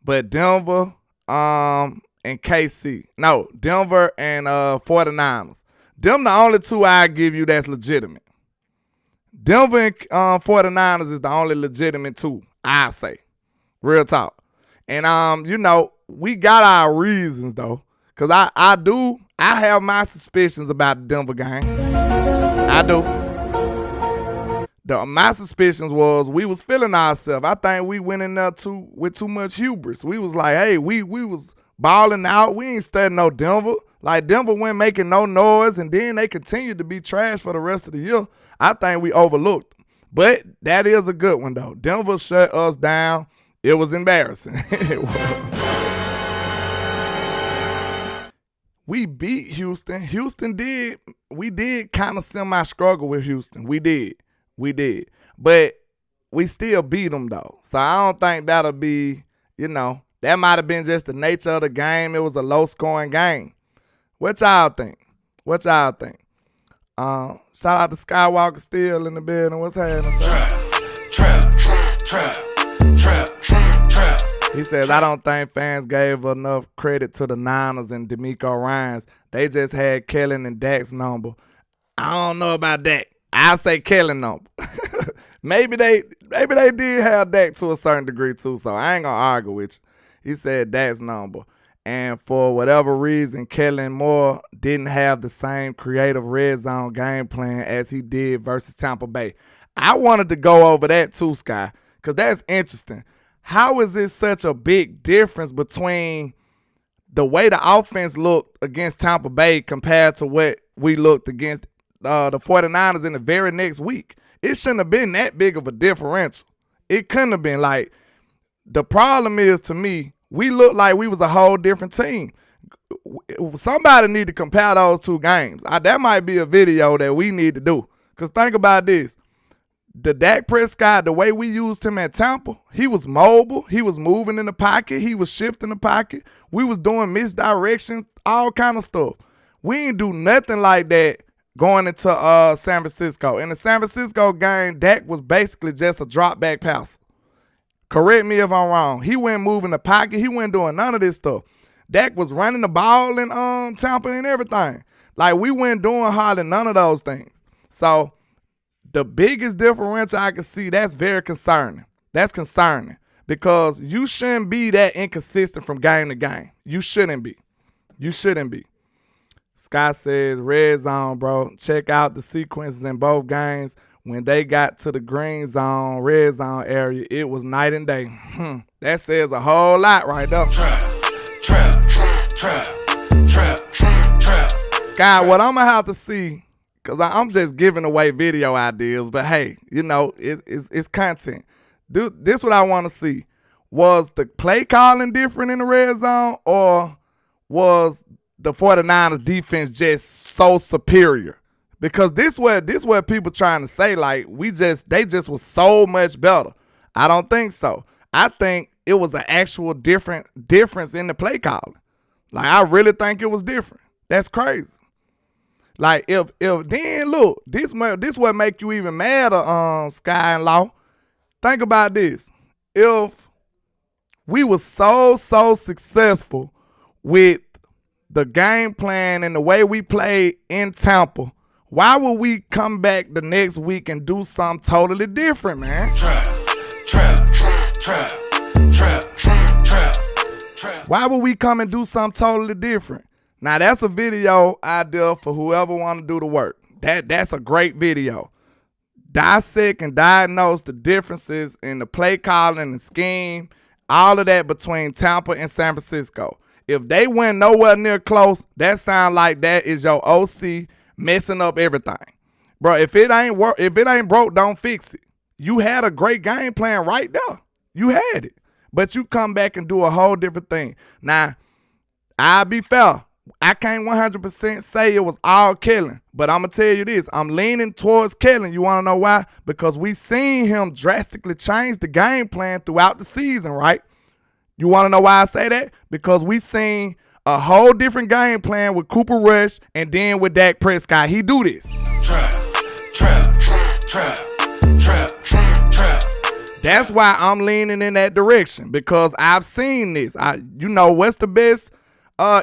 but Denver and KC. No, Denver and 49ers. Them the only two I give you that's legitimate. Denver and 49ers is the only legitimate two, I say. Real talk. And, we got our reasons, though. Because I have my suspicions about the Denver game. I do. My suspicions was we was feeling ourselves. I think we went in there with too much hubris. We was like, hey, we was balling out. We ain't studying no Denver. Like, Denver went making no noise, and then they continued to be trash for the rest of the year. I think we overlooked them. But that is a good one, though. Denver shut us down. It was embarrassing. It was. We beat Houston. We did kind of semi-struggle with Houston. We did. But we still beat them, though. So I don't think that'll be, that might have been just the nature of the game. It was a low-scoring game. What y'all think? Shout out to Skywalker still in the building. What's happening, sir? Trap. He says, I don't think fans gave enough credit to the Niners and D'Amico Ryans. They just had Kellen and Dak's number. I don't know about Dak. I say Kellen number. maybe they did have Dak to a certain degree too, so I ain't gonna argue with you. He said Dak's number. And for whatever reason, Kellen Moore didn't have the same creative red zone game plan as he did versus Tampa Bay. I wanted to go over that too, Sky, because that's interesting. How is it such a big difference between the way the offense looked against Tampa Bay compared to what we looked against the 49ers in the very next week? It shouldn't have been that big of a differential. It couldn't have been. Like, the problem is, to me, we looked like we was a whole different team. Somebody need to compare those two games. That might be a video that we need to do. Because think about this. The Dak Prescott, the way we used him at Tampa, he was mobile. He was moving in the pocket. He was shifting the pocket. We was doing misdirections, all kind of stuff. We ain't do nothing like that going into San Francisco. In the San Francisco game, Dak was basically just a drop back passer. Correct me if I'm wrong. He wasn't moving the pocket. He wasn't doing none of this stuff. Dak was running the ball in Tampa and everything. Like, we weren't doing hardly none of those things. So the biggest differential I can see, that's very concerning. That's concerning because you shouldn't be that inconsistent from game to game. You shouldn't be. Scott says, red zone, bro. Check out the sequences in both games. When they got to the green zone, red zone area, it was night and day. That says a whole lot right there. Trap. Scott, what I'm going to have to see, because I'm just giving away video ideas, but hey, it's content. Dude, this what I want to see. Was the play calling different in the red zone, or was the 49ers defense just so superior? Because this what people trying to say, like, they just was so much better. I don't think so. I think it was an actual difference in the play calling. Like, I really think it was different. That's crazy. Like, if then look, this what make you even madder, Sky and Law. Think about this. If we were so successful with the game plan and the way we played in Tampa, why would we come back the next week and do something totally different, man? Trap. Why would we come and do something totally different? Now, that's a video idea for whoever want to do the work. That's a great video. Dissect and diagnose the differences in the play calling and scheme, all of that between Tampa and San Francisco. If they went nowhere near close, that sound like that is your OC messing up everything. Bro, if it ain't broke, don't fix it. You had a great game plan right there. You had it. But you come back and do a whole different thing. Now, I'll be fair. I can't 100% say it was all Kellen, but I'm going to tell you this. I'm leaning towards Kellen. You want to know why? Because we seen him drastically change the game plan throughout the season, right? You want to know why I say that? Because we seen a whole different game plan with Cooper Rush and then with Dak Prescott. He do this. Trap. That's why I'm leaning in that direction, because I've seen this. What's the best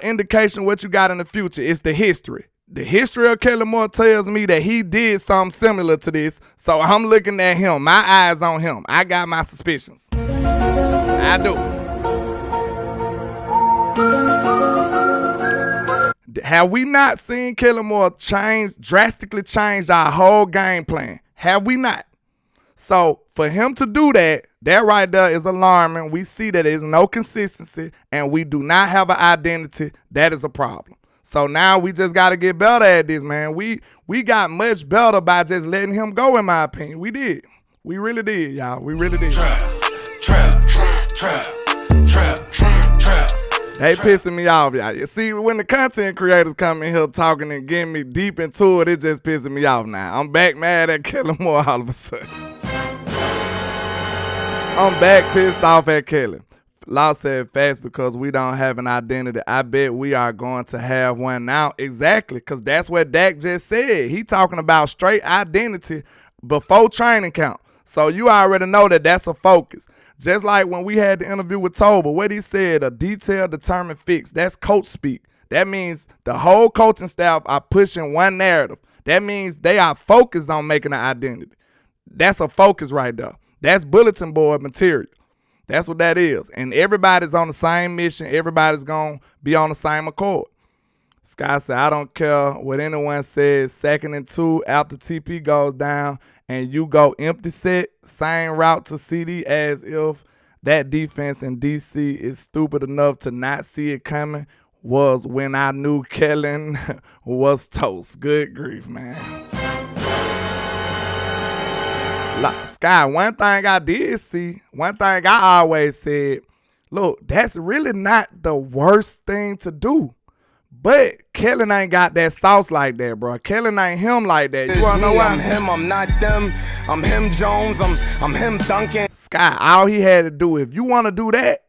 indication what you got in the future? It's the history. The history of Kellen Moore tells me that he did something similar to this, so I'm looking at him. My eyes on him. I got my suspicions. I do. Have we not seen Kellen Moore drastically change our whole game plan? Have we not? So for him to do that right there is alarming. We see that there's no consistency and we do not have an identity. That is a problem. So now we just got to get better at this, man. We got much better by just letting him go, in my opinion. We did. We really did, y'all. We really did. Trap. They pissing me off, y'all. You see, when the content creators come in here talking and getting me deep into it, it just pissing me off now. I'm back mad at Kellen Moore all of a sudden. I'm back pissed off at Kellen. Law said fast because we don't have an identity. I bet we are going to have one now. Exactly, because that's what Dak just said. He talking about straight identity before training camp. So you already know that that's a focus. Just like when we had the interview with Tober, what he said, a detailed, determined fix. That's coach speak. That means the whole coaching staff are pushing one narrative. That means they are focused on making an identity. That's a focus right there. That's bulletin board material. That's what that is. And everybody's on the same mission. Everybody's going to be on the same accord. Sky said, I don't care what anyone says. 2nd and 2 after TP goes down and you go empty set, same route to CD, as if that defense in DC is stupid enough to not see it coming, was when I knew Kellen was toast. Good grief, man. Sky, one thing I did see, one thing I always said, look, that's really not the worst thing to do. But Kellen ain't got that sauce like that, bro. Kellen ain't him like that. You wanna know why? I'm him, I'm not them. I'm him Jones, I'm him Duncan. Sky, all he had to do, if you want to do that,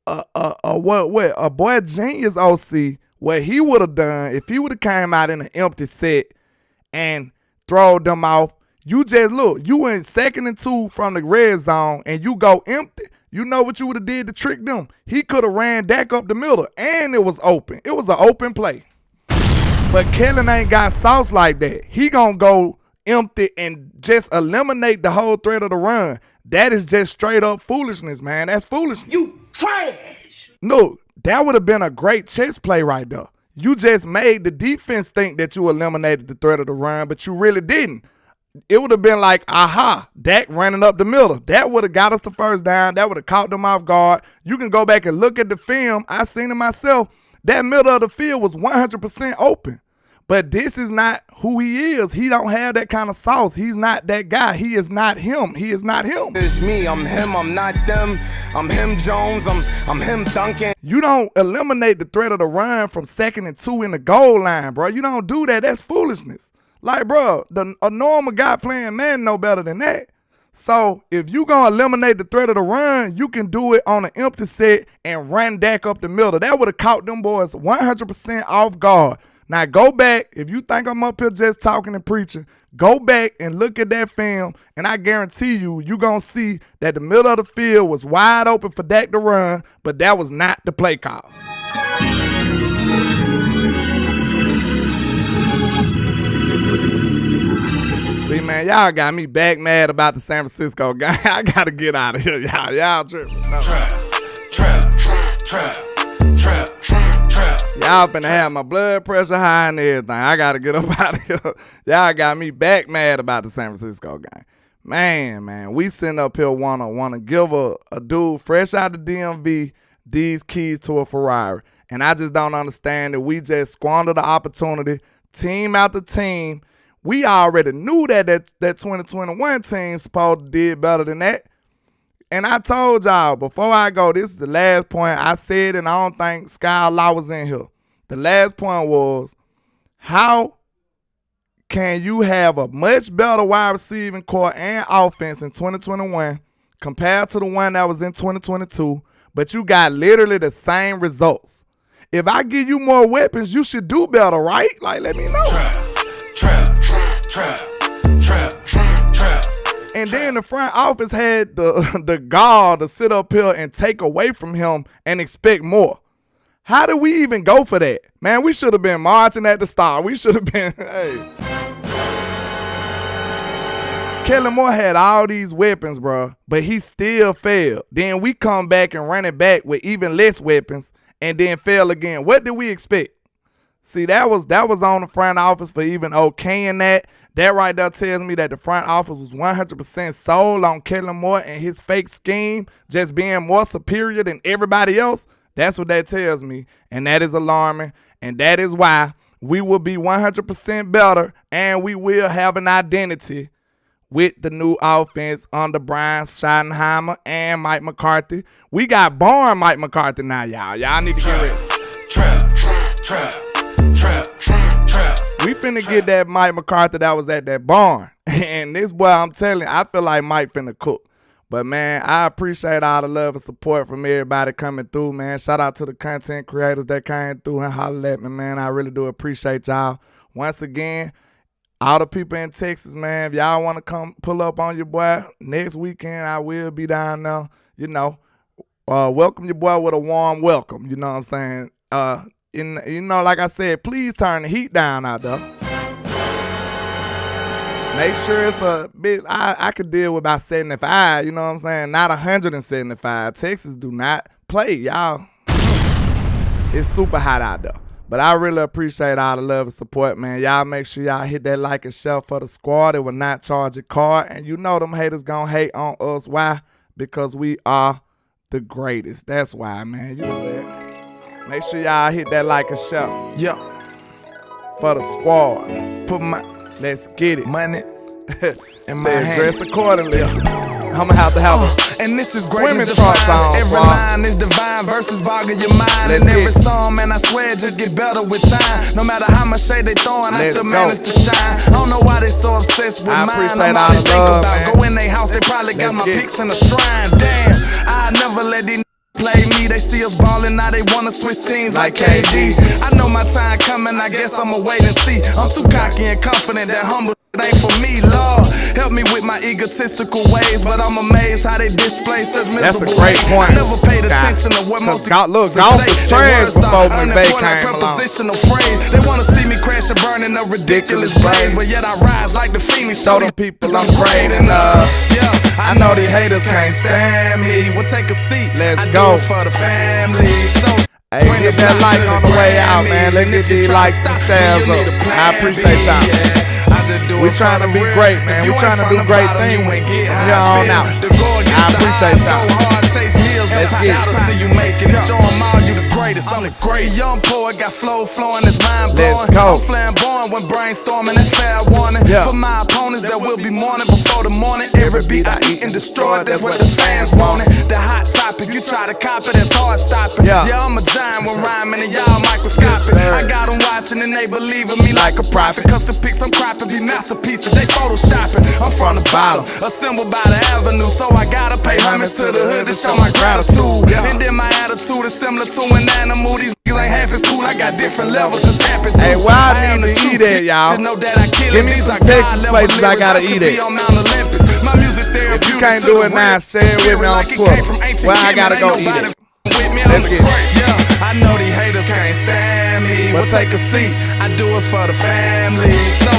a boy genius OC, what he would have done, if he would have came out in an empty set and throwed them off, you just look, you went 2nd and 2 from the red zone and you go empty. You know what you would have did to trick them? He could have ran Dak up the middle and it was open. It was an open play. But Kellen ain't got sauce like that. He gonna go empty and just eliminate the whole threat of the run. That is just straight up foolishness, man. That's foolishness. You trash. No, that would have been a great chess play right there. You just made the defense think that you eliminated the threat of the run, but you really didn't. It would have been like, aha, Dak running up the middle. That would have got us the first down. That would have caught them off guard. You can go back and look at the film. I seen it myself. That middle of the field was 100% open. But this is not who he is. He don't have that kind of sauce. He's not that guy. He is not him. He is not him. It's me, I'm him, I'm not them. I'm him Jones, I'm him Duncan. You don't eliminate the threat of the run from 2nd and 2 in the goal line, bro. You don't do that. That's foolishness. Like, bro, a normal guy playing man know better than that. So if you gonna eliminate the threat of the run, you can do it on an empty set and run Dak up the middle. That would have caught them boys 100% off guard. Now go back, if you think I'm up here just talking and preaching, go back and look at that film, and I guarantee you gonna see that the middle of the field was wide open for Dak to run, but that was not the play call. See, man, y'all got me back mad about the San Francisco game. I gotta get out of here, y'all. Y'all tripping. No. Trap. Y'all finna have my blood pressure high and everything. I gotta get up out of here. Y'all got me back mad about the San Francisco game. Man, we sitting up here wanna give a dude fresh out the DMV these keys to a Ferrari. And I just don't understand that we just squandered the opportunity, team after team. We already knew that 2021 team supposed to did better than that. And I told y'all, before I go, this is the last point I said, and I don't think Sky Law was in here. The last point was, how can you have a much better wide receiving core and offense in 2021 compared to the one that was in 2022, but you got literally the same results? If I give you more weapons, you should do better, right? Like, let me know. Trap. And then the front office had the gall to sit up here and take away from him and expect more. How did we even go for that? Man, we should have been marching at the start. We should have been, hey. Kellen Moore had all these weapons, bro, but he still failed. Then we come back and run it back with even less weapons and then fail again. What did we expect? See, that was on the front office for even okaying that. That right there tells me that the front office was 100% sold on Kellen Moore and his fake scheme just being more superior than everybody else. That's what that tells me, and that is alarming, and that is why we will be 100% better, and we will have an identity with the new offense under Brian Schottenheimer and Mike McCarthy. We got born Mike McCarthy now, y'all. Y'all need to get ready. Trap. We finna get that Mike McCarthy that was at that barn. And this boy, I'm telling you, I feel like Mike finna cook. But, man, I appreciate all the love and support from everybody coming through, man. Shout out to the content creators that came through and hollered at me, man. I really do appreciate y'all. Once again, all the people in Texas, man, if y'all want to come pull up on your boy next weekend, I will be down there. You know, welcome your boy with a warm welcome. You know what I'm saying? You know, like I said, please turn the heat down out there. Make sure it's a bit, I could deal with about 75, you know what I'm saying? Not 175. Texas do not play, y'all. It's super hot out there. But I really appreciate all the love and support, man. Y'all make sure y'all hit that like and share for the squad. It will not charge a card. And you know them haters gonna hate on us. Why? Because we are the greatest. That's why, man. You know that. Make sure y'all hit that like and share. Yeah. For the squad. Let's get it. Money in my hand. Dress accordingly. I'ma have to have a and this is swimming great. trunks on. Every line is divine, verses boggle your mind. And every song, man, I swear, just get better with time. No matter how much shade they throwing, I still manage to shine. I don't know why they so obsessed with mine. I'm all they think about. Go in their house, they probably got my pics in a shrine. Damn, I never let these play me, they see us ballin', now they wanna switch teams like KD. I know my time coming, I guess I'ma wait and see. I'm too cocky and confident that humble ain't for me, Lord. Help me with my egotistical ways, but I'm amazed how they display such miserable. That's a great point. I never paid attention to what most golf was trash before McVay came along. Phrase. They wanna see me crash and burn in a ridiculous blaze, but yet I rise like the Phoenix. Show them people I'm great enough. Yeah, I know these haters can't stand me. We'll take a seat. Let's I go. do it for the family. So hey, get that like on the way out, man. Let's get these likes and shares up. I appreciate y'all. We trying to be great, man. We trying to do great things from here on out. I appreciate y'all. Let's get it. Show them all you the greatest. I'm the great young poet, got flow flowing, it's mind blowing. Let's go. I'm flamboyant when brainstorming, that's fair warning. For my opponents that will be mourning before the morning. Every beat I eat and destroy, that's what the fans want it. The hot topic, you try to copy, that's hard stopping. Yeah, I'm a giant when rhyming and y'all microscopic. I got them watching and they believe in me like a prophet. Cause the pics I'm cropping be masterpieces, they photoshopping. I'm from the bottom, assembled by the avenue, so I gotta pay homage to the hood to show my gratitude. And then my attitude is similar to an animal. These niggas ain't half as cool, I got different levels to tap into. Hey, why I need to eat at, y'all? Give me some Texas places I gotta eat at. If you can't do it now, share it with me on Twitter. Well, I gotta go eat it. Let's get it. Yeah, I know these haters can't stand me. We'll take a seat, I do it for the family. So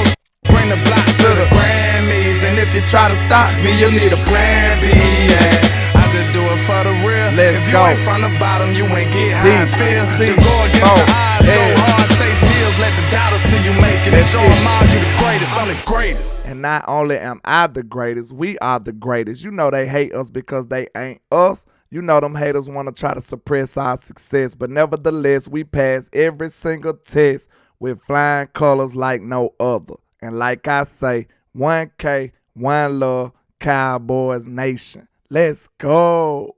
bring the block to the Grammys. And if you try to stop me, you need a plan B, yeah. I just do it for the real. Let's if you go. ain't from the bottom, you ain't get how I feel. To go against the odds, go hard, chase meals, let the doubters see you make it. And show them all you the greatest, I'm the greatest. And not only am I the greatest, we are the greatest. You know they hate us because they ain't us. You know them haters want to try to suppress our success. But nevertheless, we pass every single test with flying colors like no other. And like I say, 1K, one love, Cowboys Nation. Let's go.